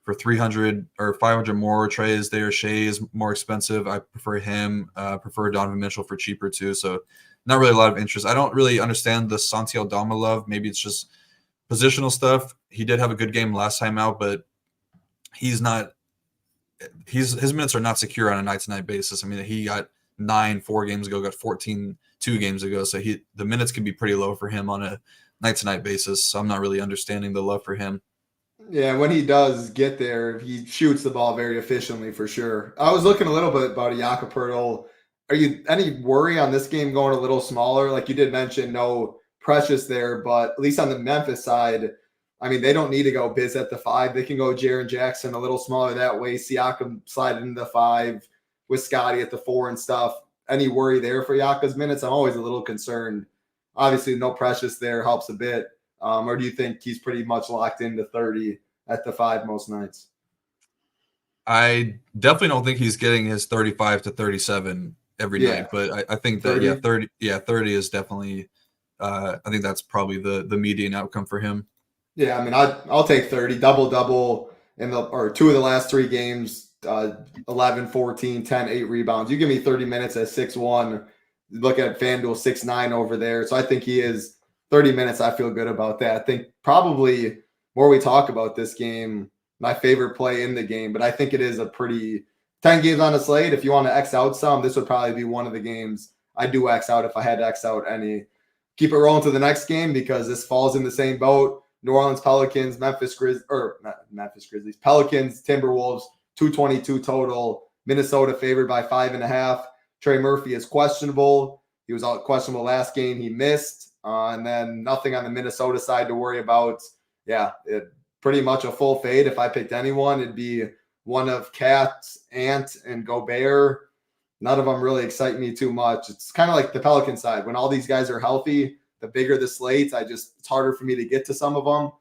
for 300 or 500 more, Trey is there. Shea is more expensive. I prefer him. Prefer Donovan Mitchell for cheaper too. So not really a lot of interest. I don't really understand the Santi Aldama love. Maybe it's just positional stuff. He did have a good game last time out, but his minutes are not secure on a night-to-night basis. I mean, he got 9 4 games ago, got 14 2 games ago. So the minutes can be pretty low for him on a night-to-night basis. So I'm not really understanding the love for him. Yeah, when he does get there, he shoots the ball very efficiently for sure. I was looking a little bit about Jakob Poeltl. Are you any worry on this game going a little smaller? Like you did mention, no Precious there, but at least on the Memphis side, I mean, they don't need to go Biz at the 5. They can go Jaren Jackson a little smaller that way. Siakam slide into the 5 with Scotty at the 4 and stuff. Any worry there for Jakob's minutes? I'm always a little concerned. Obviously, no Precious there helps a bit. Or do you think he's pretty much locked into 30 at the 5 most nights? I definitely don't think he's getting his 35 to 37 every night, but I think that 30? 30 is definitely I think that's probably the median outcome for him. Yeah, I mean, I'll take 30, double in or 2 of the last 3 games, 11, 14, 10, 8 rebounds. You give me 30 minutes at 6'1", look at FanDuel 6'9" over there. So I think he is 30 minutes. I feel good about that. I think probably more we talk about this game, my favorite play in the game, but I think it is a pretty 10 games on the slate. If you want to X out some, this would probably be one of the games I do X out if I had to X out any. Keep it rolling to the next game because this falls in the same boat. New Orleans Pelicans, Pelicans, Timberwolves, 222 total. Minnesota favored by 5.5. Trey Murphy is questionable. He was questionable last game. He missed. And then nothing on the Minnesota side to worry about. Yeah, pretty much a full fade. If I picked anyone, it'd be one of Cat, Ant, and Gobert. None of them really excite me too much. It's kind of like the Pelican side. When all these guys are healthy, the bigger the slates, it's harder for me to get to some of them.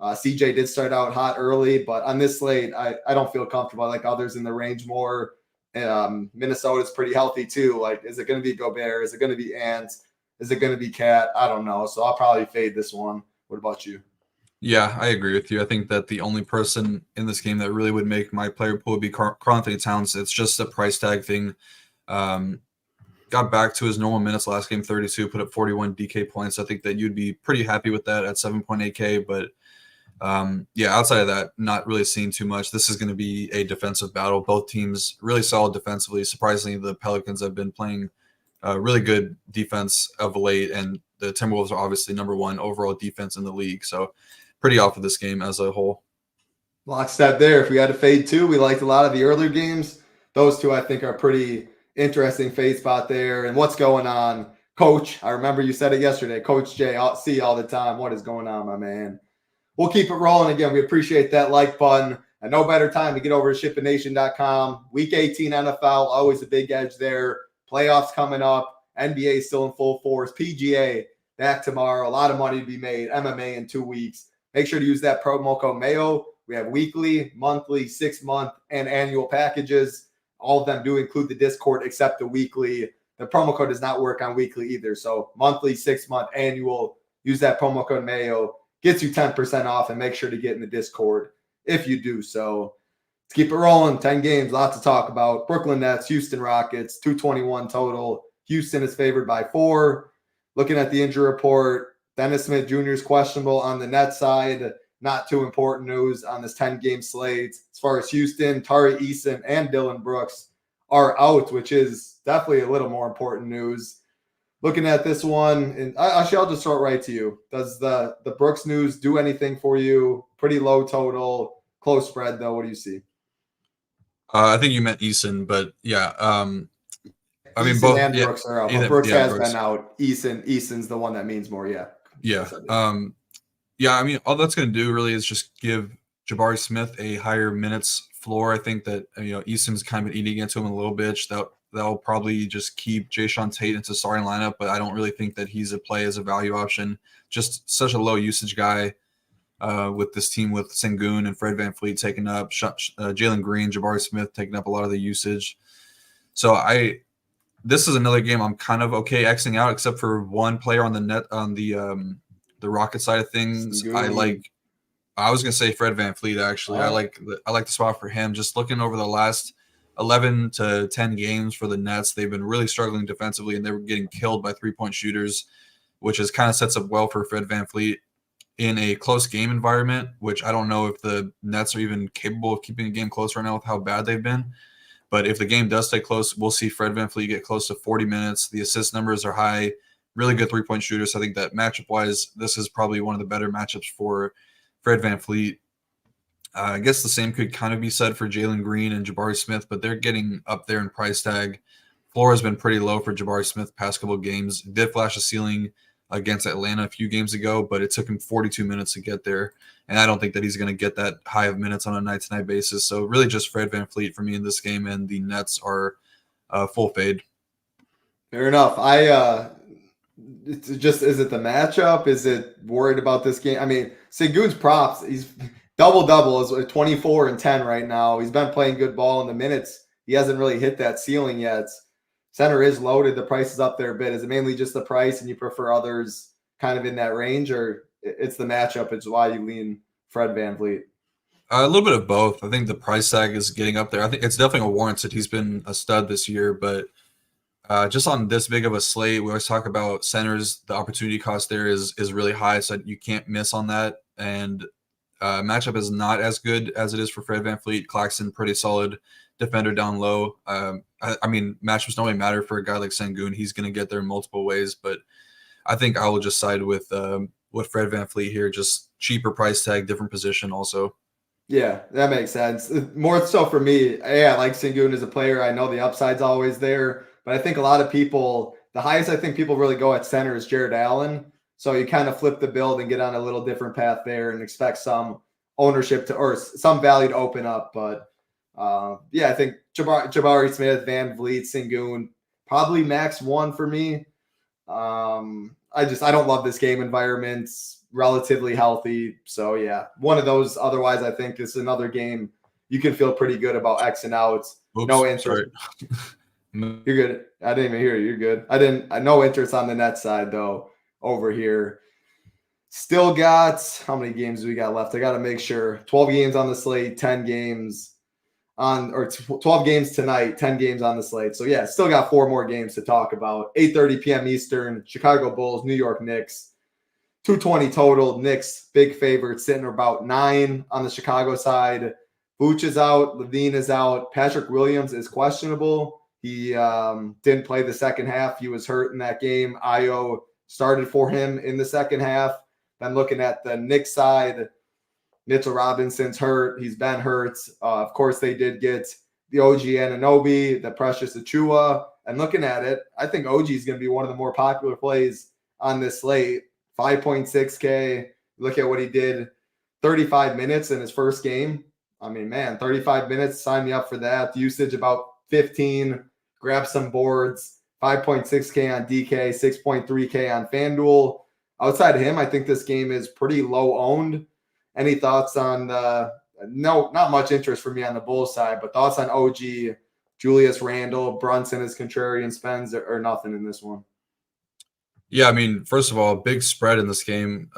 CJ did start out hot early, but on this slate, I don't feel comfortable. I like others in the range more. Minnesota's pretty healthy too. Like, is it going to be Gobert? Is it going to be Ant? Is it going to be Cat? I don't know. So I'll probably fade this one. What about you? Yeah, I agree with you. I think that the only person in this game that really would make my player pool would be Karl-Anthony Towns. It's just a price tag thing. Got back to his normal minutes last game, 32, put up 41 DK points. I think that you'd be pretty happy with that at 7.8K. But outside of that, not really seeing too much. This is going to be a defensive battle. Both teams really solid defensively. Surprisingly, the Pelicans have been playing really good defense of late, and the Timberwolves are obviously number 1 overall defense in the league. So pretty off of this game as a whole. Lockstep there. If we had to fade 2, we liked a lot of the earlier games. Those 2, I think, are pretty interesting fade spot there. And what's going on? Coach, I remember you said it yesterday. Coach Jay, I'll see you all the time. What is going on, my man? We'll keep it rolling. Again, we appreciate that like button. And no better time to get over to ShipItNation.com. Week 18 NFL, always a big edge there. Playoffs coming up. NBA still in full force. PGA back tomorrow. A lot of money to be made. MMA in 2 weeks. Make sure to use that promo code MAYO. We have weekly, monthly, 6-month, and annual packages. All of them do include the Discord except the weekly. The promo code does not work on weekly either. So monthly, 6-month, annual. Use that promo code MAYO. Gets you 10% off, and make sure to get in the Discord if you do so. Let's keep it rolling. 10 games, lots to talk about. Brooklyn Nets, Houston Rockets, 221 total. Houston is favored by 4. Looking at the injury report, Dennis Smith Jr. is questionable on the Nets side. Not too important news on this 10-game slate. As far as Houston, Tari Eason and Dylan Brooks are out, which is definitely a little more important news. Looking at this one, and I'll just throw it right to you. Does the Brooks news do anything for you? pretty low total, close spread though. What do you see? I think you meant Eason, but yeah. I mean, Eason both. and Yeah, Brooks are out. But Brooks yeah, has been out. Eason's the one that means more. Yeah. Yeah. Yeah. I mean, all that's going to do really is just give Jabari Smith a higher minutes floor. I think that Eason's kind of been eating into him a little bit. That'll probably just keep Jayshawn Tate into starting lineup, but I don't really think that he's a play as a value option. Just such a low usage guy with this team with Sengun and Fred VanVleet taking up, Jalen Green, Jabari Smith taking up a lot of the usage. So this is another game I'm kind of okay Xing out, except for one player on the net on the Rocket side of things. Sengun. I was gonna say Fred VanVleet actually. I like the spot for him. Just looking over the last 11 to 10 games for the Nets, they've been really struggling defensively, and they were getting killed by 3-point shooters, which is kind of sets up well for Fred VanVleet in a close game environment, which I don't know if the Nets are even capable of keeping a game close right now with how bad they've been. But if the game does stay close, we'll see Fred VanVleet get close to 40 minutes. The assist numbers are high, really good 3-point shooter. So I think that matchup-wise, this is probably one of the better matchups for Fred VanVleet. I guess the same could kind of be said for Jalen Green and Jabari Smith, but they're getting up there in price tag. Floor has been pretty low for Jabari Smith past couple of games. Did flash a ceiling against Atlanta a few games ago, but it took him 42 minutes to get there. And I don't think that he's going to get that high of minutes on a night-to-night basis. So really just Fred VanVleet for me in this game, and the Nets are full fade. Fair enough. Is it the matchup? Is it worried about this game? I mean, Sengun's props, he's double-double is 24 and 10 right now. He's been playing good ball in the minutes. He hasn't really hit that ceiling yet. Center is loaded. The price is up there a bit. Is it mainly just the price and you prefer others kind of in that range, or it's the matchup? It's why you lean Fred VanVleet? A little bit of both. I think the price tag is getting up there. I think it's definitely a warranted. He's been a stud this year, but just on this big of a slate, we always talk about centers. The opportunity cost there is really high, so you can't miss on that. And matchup is not as good as it is for Fred VanVleet. Claxton, pretty solid defender down low. I mean, matchups don't really matter for a guy like Sengun. He's going to get there in multiple ways, but I think I will just side with Fred VanVleet here. Just cheaper price tag, different position also. Yeah, that makes sense. More so for me, I like Sengun as a player. I know the upside's always there, but I think a lot of people, the highest I think people really go at center is Jared Allen. So you kind of flip the build and get on a little different path there and expect some ownership or some value to open up. But I think Jabari Smith, VanVleet, Sengun, probably max one for me. I don't love this game environment. Relatively healthy. So yeah, one of those. Otherwise, I think it's another game you can feel pretty good about Xing out. No interest. You're good. I didn't even hear you. You're good. No interest on the net side though over here. Still got, how many games do we got left? I got to make sure. 12 games on the slate, 10 games on, or 12 games tonight, 10 games on the slate. So yeah, still got 4 more games to talk about. 8:30 p.m. Eastern, Chicago Bulls, New York Knicks. 220 total. Knicks, big favorite, sitting about 9 on the Chicago side. Vooch is out. Levine is out. Patrick Williams is questionable. He didn't play the second half. He was hurt in that game. Ayo started for him in the second half. Then looking at the Knicks side, Mitchell Robinson's hurt. He's been hurt. Of course, they did get the OG Anunoby, the Precious Achua. And looking at it, I think OG is going to be one of the more popular plays on this slate. 5.6K. Look at what he did. 35 minutes in his first game. I mean, man, 35 minutes. Sign me up for that. Usage about 15. Grab some boards. 5.6K on DK. 6.3K on FanDuel. Outside of him, I think this game is pretty low owned. Any thoughts on no, not much interest for me on the Bulls side, but thoughts on OG, Julius Randle, Brunson as contrarian spends or nothing in this one? Yeah, I mean, first of all, big spread in this game.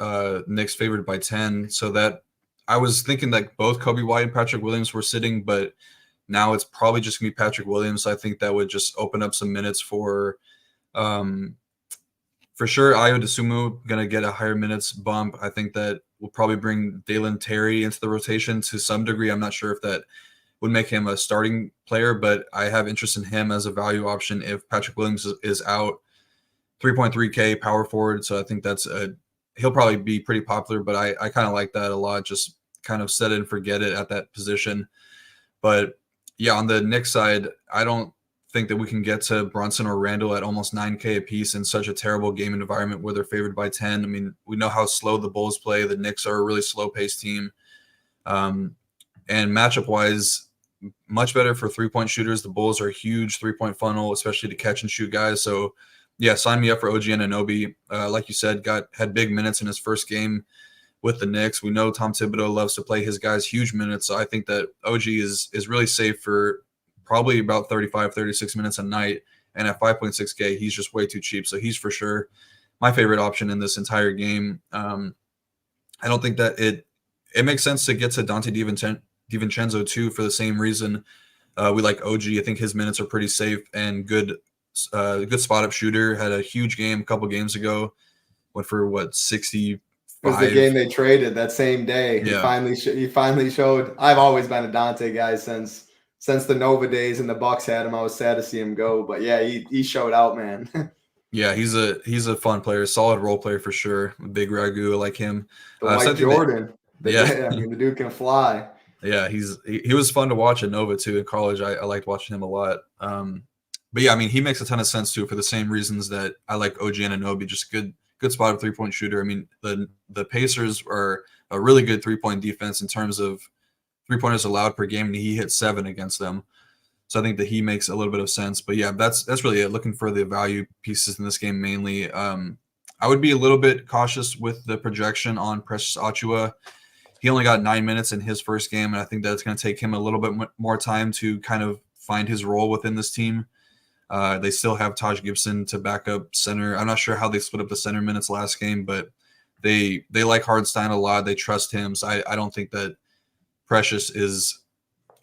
Knicks favored by 10. So that I was thinking that both Kobe White and Patrick Williams were sitting, but now it's probably just going to be Patrick Williams. So I think that would just open up some minutes for sure. Ayo Dosunmu going to get a higher minutes bump. I think that will probably bring Dalen Terry into the rotation to some degree. I'm not sure if that would make him a starting player, but I have interest in him as a value option if Patrick Williams is out. 3.3K power forward, so I think he'll probably be pretty popular, but I kind of like that a lot. Just kind of set it and forget it at that position. But yeah, on the Knicks side, I don't think that we can get to Brunson or Randall at almost 9K a piece in such a terrible game environment where they're favored by 10. I mean, we know how slow the Bulls play. The Knicks are a really slow-paced team. And matchup-wise, much better for three-point shooters. The Bulls are a huge three-point funnel, especially to catch-and-shoot guys. So, yeah, sign me up for OG Anunoby. Like you said, had big minutes in his first game with the Knicks. We know Tom Thibodeau loves to play his guys huge minutes. So I think that OG is really safe for probably about 35, 36 minutes a night. And at 5.6K, he's just way too cheap. So he's for sure my favorite option in this entire game. I don't think that it makes sense to get to Dante DiVincenzo too for the same reason. We like OG. I think his minutes are pretty safe and good spot up shooter. Had a huge game a couple games ago. Went for 60. It was the game they traded that same day. Yeah. He finally showed. I've always been a Dante guy since the Nova days, and the Bucks had him. I was sad to see him go, but yeah, he showed out, man. Yeah, he's a fun player, solid role player for sure. A big ragu like him. Like Jordan. Yeah, I mean, the dude can fly. Yeah, he was fun to watch at Nova too in college. I liked watching him a lot. But yeah, I mean, he makes a ton of sense too for the same reasons that I like OG Anunoby. Just good spot of 3-point shooter. I mean, the Pacers are a really good 3-point defense in terms of 3-pointers allowed per game, and he hit 7 against them. So I think that he makes a little bit of sense. But yeah, that's really it. Looking for the value pieces in this game mainly. I would be a little bit cautious with the projection on Precious Achiuwa. He only got 9 minutes in his first game, and I think that it's going to take him a little bit more time to kind of find his role within this team. They still have Taj Gibson to back up center. I'm not sure how they split up the center minutes last game, but they like Hardenstein a lot. They trust him, so I don't think that Precious is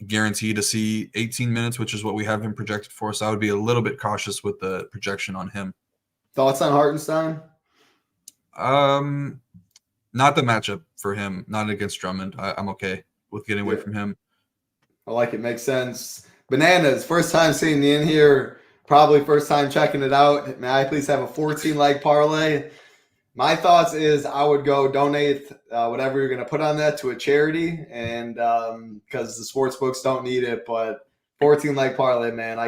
guaranteed to see 18 minutes, which is what we have him projected for. So I would be a little bit cautious with the projection on him. Thoughts on Hartenstein? Not the matchup for him, not against Drummond. I'm okay with getting away from him. I like it. Makes sense. Bananas, first time seeing you in here, probably first time checking it out. May I please have a 14-leg parlay? My thoughts is I would go donate whatever you're going to put on that to a charity, and because the sports books don't need it, but 14-leg parlay, man,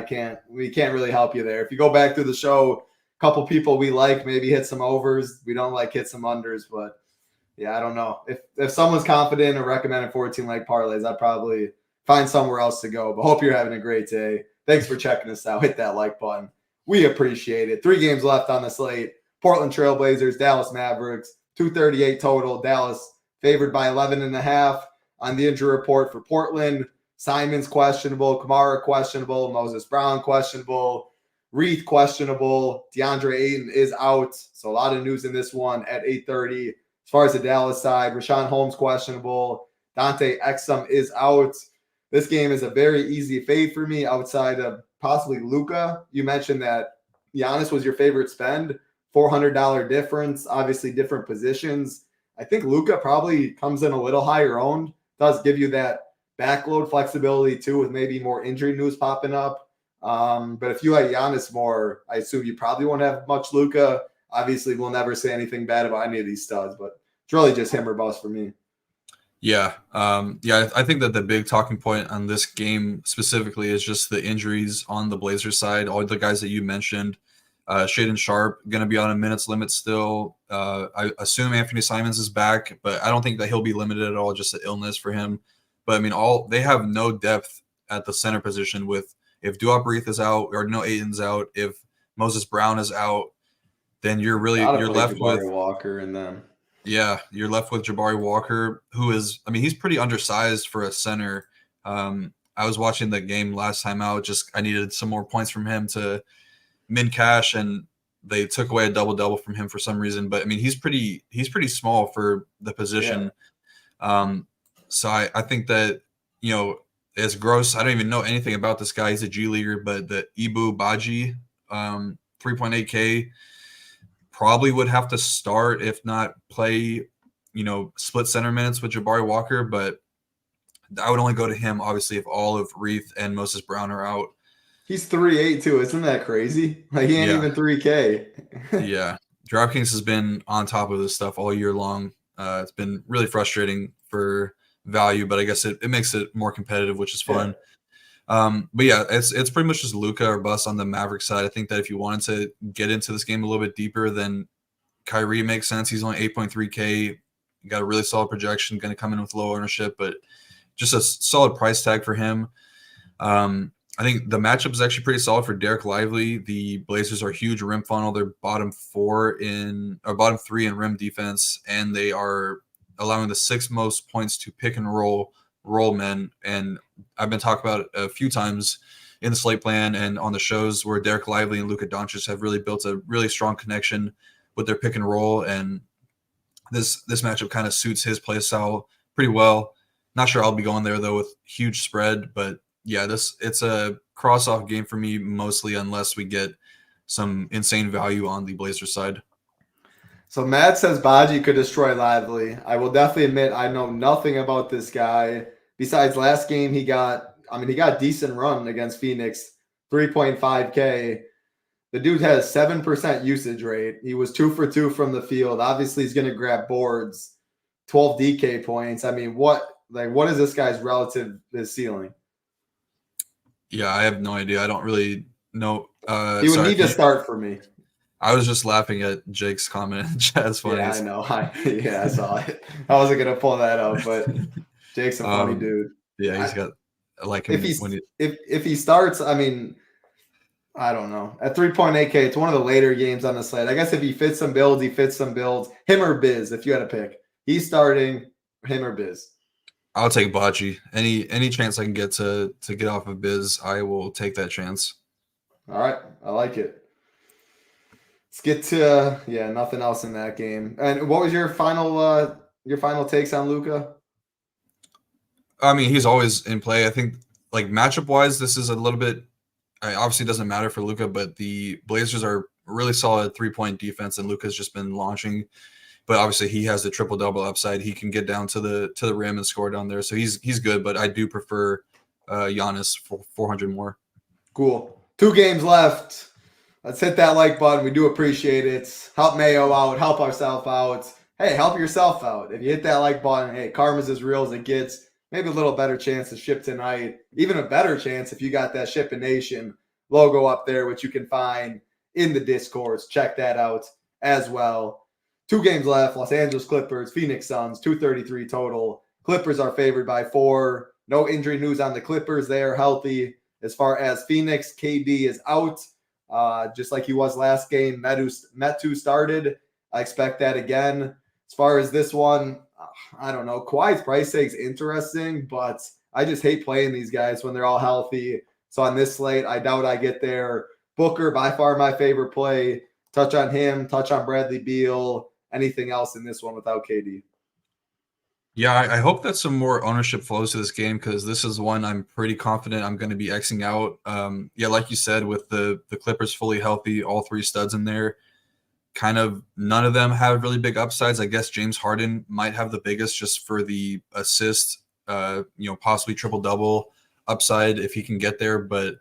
we can't really help you there. If you go back through the show, a couple people we like maybe hit some overs. We don't like hit some unders, but yeah, I don't know. If someone's confident or recommending 14-leg parlays, I'd probably find somewhere else to go. But hope you're having a great day. Thanks for checking us out. Hit that like button. We appreciate it. 3 games left on the slate. Portland Trailblazers, Dallas Mavericks, 238 total. Dallas favored by 11.5 on the injury report for Portland. Simon's questionable. Kamara questionable. Moses Brown questionable. Reith questionable. DeAndre Ayton is out. So a lot of news in this one at 8:30. As far as the Dallas side, Rashawn Holmes questionable. Dante Exum is out. This game is a very easy fade for me outside of possibly Luka. You mentioned that Giannis was your favorite spend. $400 difference, obviously different positions. I think Luka probably comes in a little higher owned. Does give you that backload flexibility too, with maybe more injury news popping up. But if you like Giannis more, I assume you probably won't have much Luka. Obviously, we'll never say anything bad about any of these studs, but it's really just him or bust for me. Yeah. I think that the big talking point on this game specifically is just the injuries on the Blazers side. All the guys that you mentioned, Shaedon Sharpe going to be on a minutes limit still. I assume Anthony Simons is back, but I don't think that he'll be limited at all, just an illness for him. But I mean, they have no depth at the center position with if Duop Reith is out or no Ayton's out, if Moses Brown is out, then you're left with Walker and them. Yeah, you're left with Jabari Walker, who is, I mean, he's pretty undersized for a center. I was watching the game last time out. I needed some more points from him to min cash, and they took away a double-double from him for some reason. But I mean, he's pretty small for the position. Yeah. So I think that, it's gross. I don't even know anything about this guy. He's a G leaguer, but the Ibu Baji, 3.8K. Probably would have to start, if not play, split center minutes with Jabari Walker. But I would only go to him, obviously, if all of Reith and Moses Brown are out. He's 3.8 too. Isn't that crazy? Like, he ain't even 3K. Yeah. DraftKings has been on top of this stuff all year long. It's been really frustrating for value, but I guess it makes it more competitive, which is fun. But yeah, it's pretty much just Luka or bust on the Mavericks side. I think that if you wanted to get into this game a little bit deeper, then Kyrie makes sense. He's only 8.3K. Got a really solid projection, going to come in with low ownership, but just a solid price tag for him. I think the matchup is actually pretty solid for Derek Lively. The Blazers are huge rim funnel. They're bottom three in rim defense, and they are allowing the 6th most points to pick and roll men. And I've been talking about it a few times in the slate plan and on the shows where Derek Lively and Luka Doncic have really built a really strong connection with their pick and roll. And this matchup kind of suits his play style pretty well. Not sure I'll be going there though with huge spread, but yeah, it's a cross-off game for me mostly unless we get some insane value on the Blazers side. So Matt says Baji could destroy Lively. I will definitely admit I know nothing about this guy. Besides last game, he got decent run against Phoenix, 3.5K. The dude has 7% usage rate. He was 2 for 2 from the field. Obviously, he's going to grab boards, 12 DK points. I mean, what is this guy's relative his ceiling? Yeah, I have no idea. I don't really know. He would need to start for me. I was just laughing at Jake's comment in chat. It's funny. Yeah, I know. I saw it. I wasn't going to pull that up, but Jake's a funny dude. Yeah, he's got like him if he starts, I mean, I don't know. At 3.8K, it's one of the later games on the slate. I guess if he fits some builds, he fits some builds. Him or Biz, if you had to pick. He's starting, him or Biz. I'll take Bocce. Any chance I can get to get off of Biz, I will take that chance. All right. I like it. Let's get to nothing else in that game. And what was your final takes on Luka? I mean, he's always in play. I think like matchup wise, this is a little bit obviously doesn't matter for Luka, but the Blazers are really solid 3-point defense, and Luka's just been launching. But obviously, he has the triple-double upside. He can get down to the rim and score down there. So he's good, but I do prefer Giannis for 400 more. Cool. 2 games left. Let's hit that like button. We do appreciate it. Help Mayo out. Help ourselves out. Hey, help yourself out. If you hit that like button, hey, karma's as real as it gets. Maybe a little better chance to ship tonight. Even a better chance if you got that Shipping Nation logo up there, which you can find in the Discourse. Check that out as well. 2 games left. Los Angeles Clippers, Phoenix Suns, 233 total. Clippers are favored by 4. No injury news on the Clippers. They are healthy. As far as Phoenix, KD is out, just like he was last game. Metu started. I expect that again. As far as this one, I don't know. Kawhi's price tag's interesting, but I just hate playing these guys when they're all healthy. So on this slate, I doubt I get there. Booker, by far my favorite play. Touch on him, touch on Bradley Beal. Anything else in this one without KD? Yeah, I hope that some more ownership flows to this game because this is one I'm pretty confident I'm going to be Xing out. Yeah, like you said, with the Clippers fully healthy, all 3 studs in there, kind of none of them have really big upsides. I guess James Harden might have the biggest just for the assist, possibly triple-double upside if he can get there. But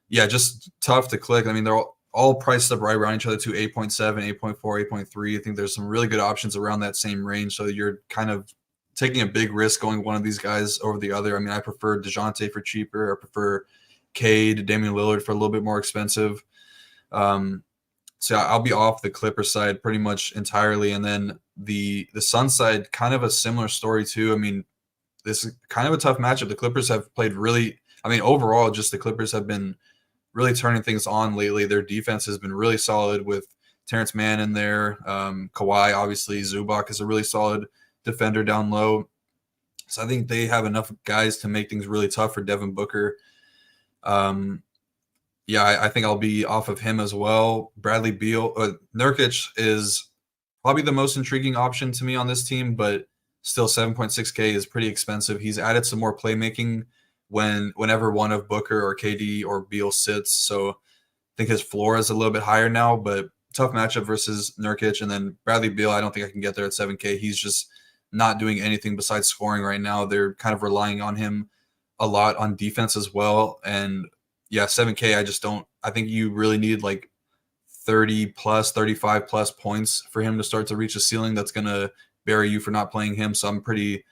yeah, just tough to click. I mean, they're all priced up right around each other to 8.7, 8.4, 8.3. I think there's some really good options around that same range. So you're kind of taking a big risk going one of these guys over the other. I mean, I prefer DeJounte for cheaper. I prefer Cade, Damian Lillard for a little bit more expensive. So I'll be off the Clippers side pretty much entirely. And then the Suns side, kind of a similar story too. I mean, this is kind of a tough matchup. The Clippers have played overall, just the Clippers have been really turning things on lately. Their defense has been really solid with Terrence Mann in there. Kawhi, obviously. Zubac is a really solid defender down low. So I think they have enough guys to make things really tough for Devin Booker. I think I'll be off of him as well. Bradley Beal. Nurkic is probably the most intriguing option to me on this team, but still 7.6K is pretty expensive. He's added some more playmaking whenever one of Booker or KD or Beal sits. So I think his floor is a little bit higher now, but tough matchup versus Nurkic. And then Bradley Beal, I don't think I can get there at 7K. He's just not doing anything besides scoring right now. They're kind of relying on him a lot on defense as well. And yeah, 7K, I think you really need like 30 plus, 35 plus points for him to start to reach a ceiling that's going to bury you for not playing him. So I'm pretty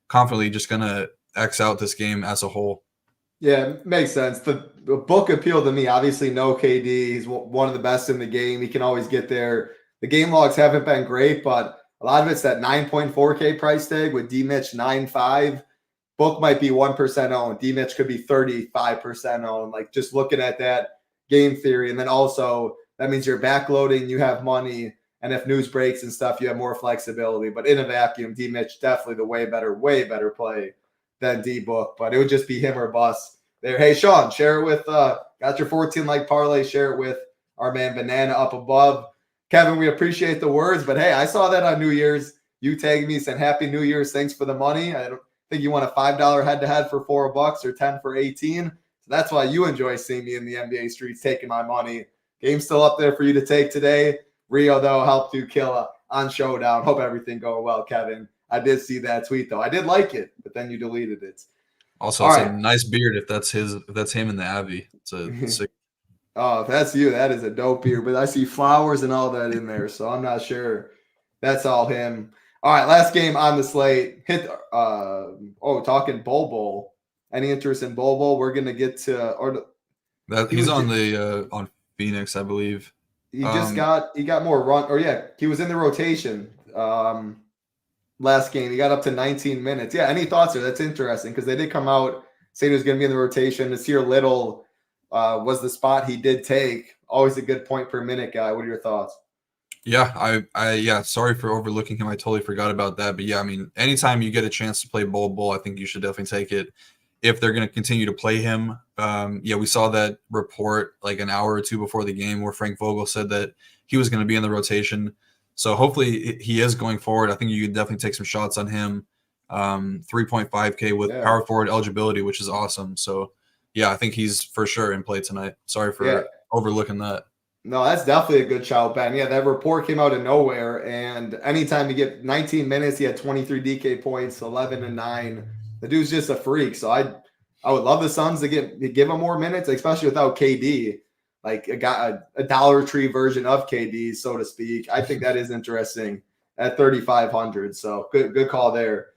confidently just going to X out this game as a whole. Yeah, makes sense. The book appealed to me. Obviously, no KD. He's one of the best in the game. He can always get there. The game logs haven't been great, but a lot of it's that 9.4K price tag with D-Mitch 9.5. Book might be 1% owned. D-Mitch could be 35% owned. Like, just looking at that game theory. And then also, that means you're backloading, you have money, and if news breaks and stuff, you have more flexibility. But in a vacuum, D-Mitch definitely the way better play than D-Book. But it would just be him or bust there. Hey, Sean, share it with got your 14-leg parlay. Share it with our man Banana up above. Kevin, we appreciate the words, but hey, I saw that on New Year's. You tagged me, said Happy New Year's, thanks for the money. I don't think you won a $5 head-to-head for $4 or 10 for 18. So that's why you enjoy seeing me in the NBA streets taking my money. Game's still up there for you to take today. Rio, though, helped you kill on Showdown. Hope everything going well, Kevin. I did see that tweet, though. I did like it, but then you deleted it. Also, All it's right. a nice beard if that's him in the Abbey. It's a sick. Oh, if that's you, that is a dope beard. But I see flowers and all that in there, so I'm not sure that's all him. All right, last game on the slate. Talking Bowl. Any interest in Bowl? We're gonna get to He's on Phoenix, I believe. He got more run, or he was in the rotation last game. He got up to 19 minutes. Yeah, any thoughts there? That's interesting because they did come out saying he was going to be in the rotation. Nasir Little was the spot he did take. Always a good point per minute guy. What are your thoughts? Yeah, I sorry for overlooking him. I totally forgot about that. But yeah, I mean, anytime you get a chance to play Bowl, I think you should definitely take it. If they're going to continue to play him, we saw that report like an hour or two before the game where Frank Vogel said that he was going to be in the rotation. So hopefully he is going forward. I think you could definitely take some shots on him. 3.5K with power forward eligibility, which is awesome. So yeah, I think he's for sure in play tonight. Sorry for overlooking that. No, that's definitely a good shout, Ben. Yeah, that report came out of nowhere. And anytime you get 19 minutes, he had 23 DK points, 11 and 9. The dude's just a freak. So I would love the Suns to give him more minutes, especially without KD, like a Dollar Tree version of KD, so to speak. I think that is interesting at 3,500. So good call there.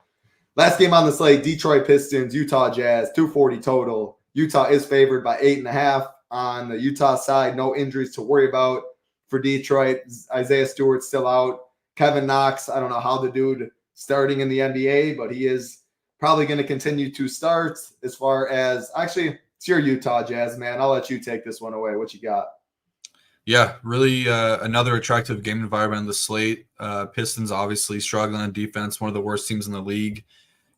Last game on the slate: Detroit Pistons, Utah Jazz, 240 total. Utah is favored by 8.5 on the Utah side. No injuries to worry about for Detroit. Isaiah Stewart's still out. Kevin Knox, I don't know how the dude starting in the NBA, but he is probably going to continue to start. As far as actually, it's your Utah Jazz, man. I'll let you take this one away. What you got? Yeah, really another attractive game environment on the slate. Pistons obviously struggling on defense, one of the worst teams in the league.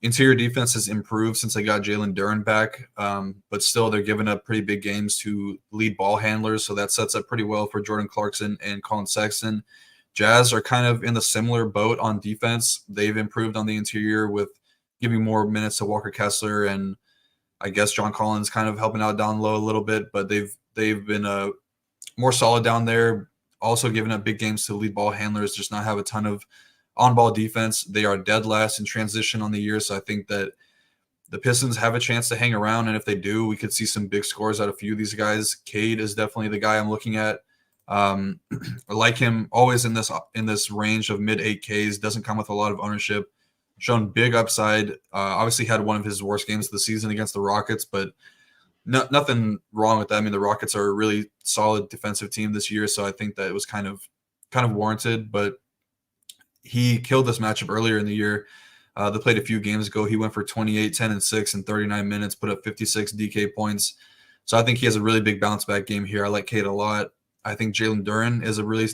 Interior defense has improved since they got Jalen Duren back, but still they're giving up pretty big games to lead ball handlers, so that sets up pretty well for Jordan Clarkson and Colin Sexton. Jazz are kind of in the similar boat on defense. They've improved on the interior with giving more minutes to Walker Kessler, and I guess John Collins kind of helping out down low a little bit, but they've been more solid down there, also giving up big games to lead ball handlers, just not have a ton of on-ball defense. They are dead last in transition on the year, so I think that the Pistons have a chance to hang around, and if they do, we could see some big scores out of a few of these guys. Cade is definitely the guy I'm looking at. I like him always in this range of mid 8Ks, doesn't come with a lot of ownership, shown big upside. Obviously had one of his worst games of the season against the Rockets, but nothing wrong with that. I mean, the Rockets are a really solid defensive team this year, so I think that it was kind of warranted, but he killed this matchup earlier in the year. They played a few games ago. He went for 28, 10, and 6 in 39 minutes, put up 56 DK points. So I think he has a really big bounce back game here. I like Cade a lot. I think Jalen Duren is a really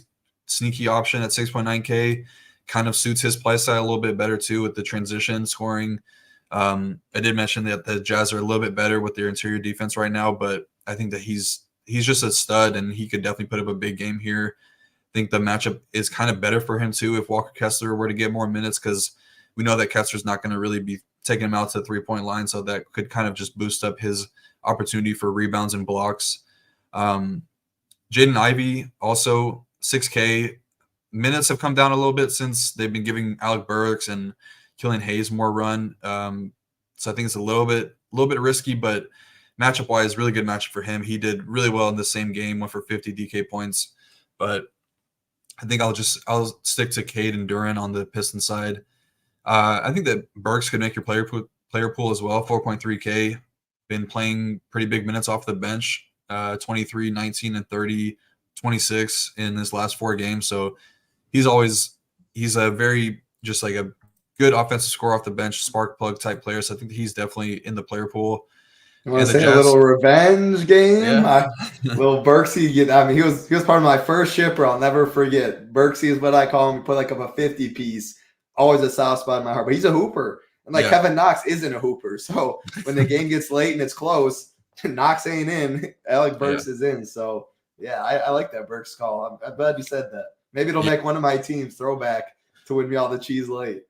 sneaky option at 6.9K. Kind of suits his play style a little bit better too with the transition scoring. I did mention that the Jazz are a little bit better with their interior defense right now, but I think that he's just a stud and he could definitely put up a big game here. I think the matchup is kind of better for him too if Walker Kessler were to get more minutes, because we know that Kessler's not going to really be taking him out to the three-point line, so that could kind of just boost up his opportunity for rebounds and blocks. Jaden Ivey, also 6K. Minutes have come down a little bit since they've been giving Alec Burks and Killian Hayes more run. So I think it's a little bit risky, but matchup-wise, really good matchup for him. He did really well in the same game, went for 50 DK points, but I think I'll stick to Cade and Duren on the Pistons side. I think that Burks could make your player pool as well. 4.3K, been playing pretty big minutes off the bench. 23, 19, and 30, 26 in his last 4 games. So he's a very just like a good offensive scorer off the bench, spark plug type player. So I think he's definitely in the player pool. You want to say a little revenge game? Yeah. Little Burksy. I mean, he was part of my first shipper. I'll never forget. Burksy is what I call him. He put like up a 50 piece. Always a soft spot in my heart. But he's a hooper. And Kevin Knox isn't a hooper. So when the game gets late and it's close, Knox ain't in. Alec Burks is in. So yeah, I like that Burks call. I'm glad you said that. Maybe it'll make one of my teams throwback to win me all the cheese late.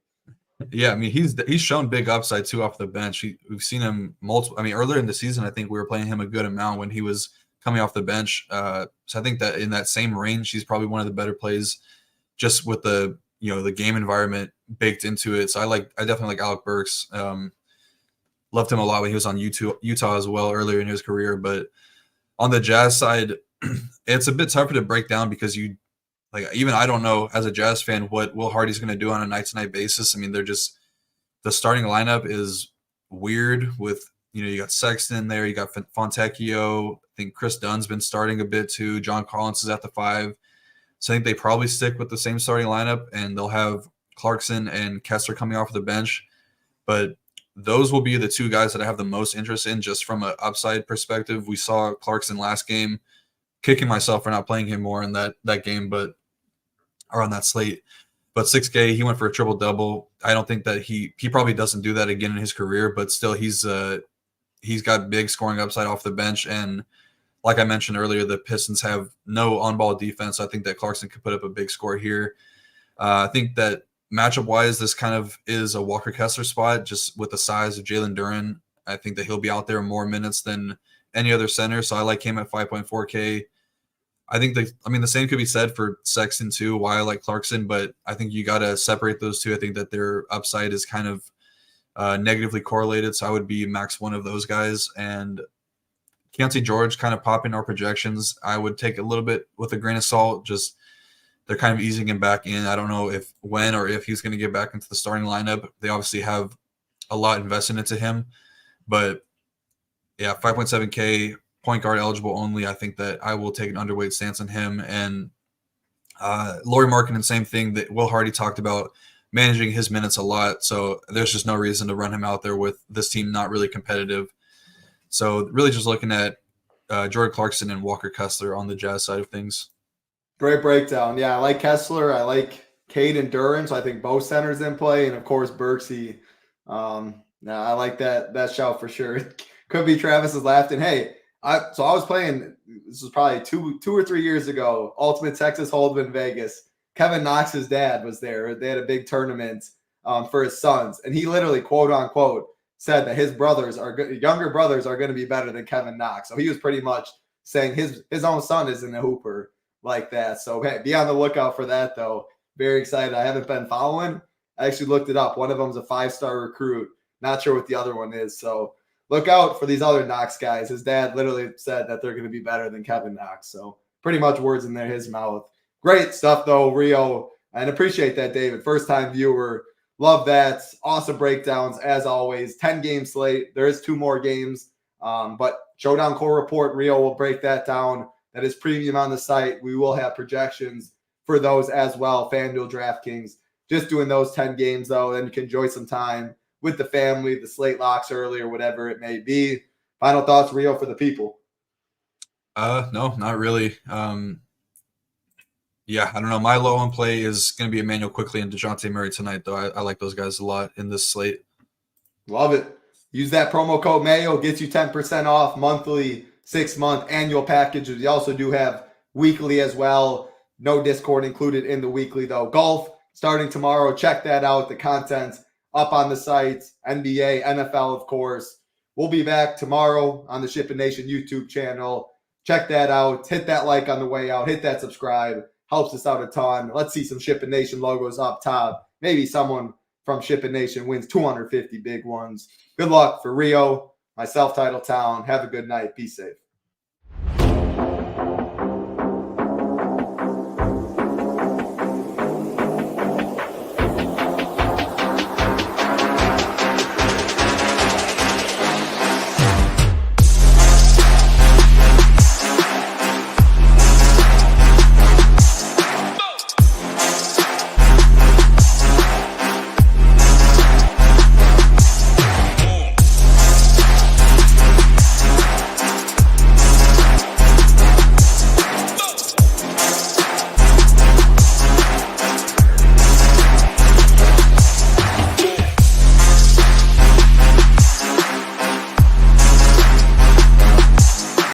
Yeah, I mean he's shown big upside too off the bench. We've seen him multiple. I mean earlier in the season, I think we were playing him a good amount when he was coming off the bench. So I think that in that same range, he's probably one of the better plays, just with the the game environment baked into it. So I definitely like Alec Burks. Loved him a lot when he was on Utah as well earlier in his career. But on the Jazz side, it's a bit tougher to break down because even I don't know as a Jazz fan what Will Hardy's going to do on a night-to-night basis. I mean, the starting lineup is weird with, you got Sexton there, you got Fontecchio. I think Chris Dunn's been starting a bit too. John Collins is at the 5. So I think they probably stick with the same starting lineup, and they'll have Clarkson and Kessler coming off the bench. But those will be the 2 guys that I have the most interest in just from an upside perspective. We saw Clarkson last game, kicking myself for not playing him more in that game, or on that slate. But 6K, he went for a triple-double. I don't think that he probably doesn't do that again in his career, but still he's got big scoring upside off the bench. And like I mentioned earlier, the Pistons have no on-ball defense. So I think that Clarkson could put up a big score here. I think that matchup-wise, this kind of is a Walker Kessler spot, just with the size of Jalen Duren. I think that he'll be out there more minutes than any other center. So I like him at 5.4K. I think the same could be said for Sexton too, why I like Clarkson, but I think you got to separate those two. I think that their upside is kind of negatively correlated. So I would be max one of those guys. And Keontae George kind of popping our projections, I would take a little bit with a grain of salt. Just they're kind of easing him back in. I don't know when or if he's going to get back into the starting lineup. They obviously have a lot invested into him. But yeah, 5.7K. Point guard eligible only. I think that I will take an underweight stance on him. And Lauri Markkanen, same thing that Will Hardy talked about, managing his minutes a lot. So there's just no reason to run him out there with this team not really competitive. So really just looking at Jordan Clarkson and Walker Kessler on the Jazz side of things. Great breakdown. Yeah, I like Kessler. I like Cade and Duren. So I think both centers in play. And of course, Burksy. I like that shout for sure. Could be Travis's laughed. And hey, I was playing, this was probably two or 3 years ago, Ultimate Texas Hold'em in Vegas. Kevin Knox's dad was there. They had a big tournament for his sons. And he literally, quote unquote, said that his younger brothers are going to be better than Kevin Knox. So he was pretty much saying his own son isn't a hooper like that. So hey, be on the lookout for that though. Very excited. I haven't been following. I actually looked it up. One of them's a 5-star recruit. Not sure what the other one is. So look out for these other Knox guys. His dad literally said that they're going to be better than Kevin Knox. So pretty much words in his mouth. Great stuff, though, Rio. And appreciate that, David. First-time viewer. Love that. Awesome breakdowns, as always. 10-game slate. There is 2 more games. But Showdown Core Report, Rio will break that down. That is premium on the site. We will have projections for those as well. FanDuel, DraftKings. Just doing those 10 games, though. Then you can enjoy some time with the family, the slate locks early, or whatever it may be. Final thoughts, Rio, for the people? No, not really. Yeah, I don't know. My low on play is going to be Emmanuel Quickly and DeJounte Murray tonight, though. I like those guys a lot in this slate. Love it. Use that promo code Mayo. Gets you 10% off monthly, 6-month annual packages. We also do have weekly as well. No Discord included in the weekly, though. Golf starting tomorrow. Check that out. The content's up on the site. NBA, NFL, of course. We'll be back tomorrow on the SHIPIT Nation YouTube channel. Check that out. Hit that like on the way out. Hit that subscribe. Helps us out a ton. Let's see some SHIPIT Nation logos up top. Maybe someone from SHIPIT Nation wins 250 big ones. Good luck for Rio, my self-titled town. Have a good night. Be safe.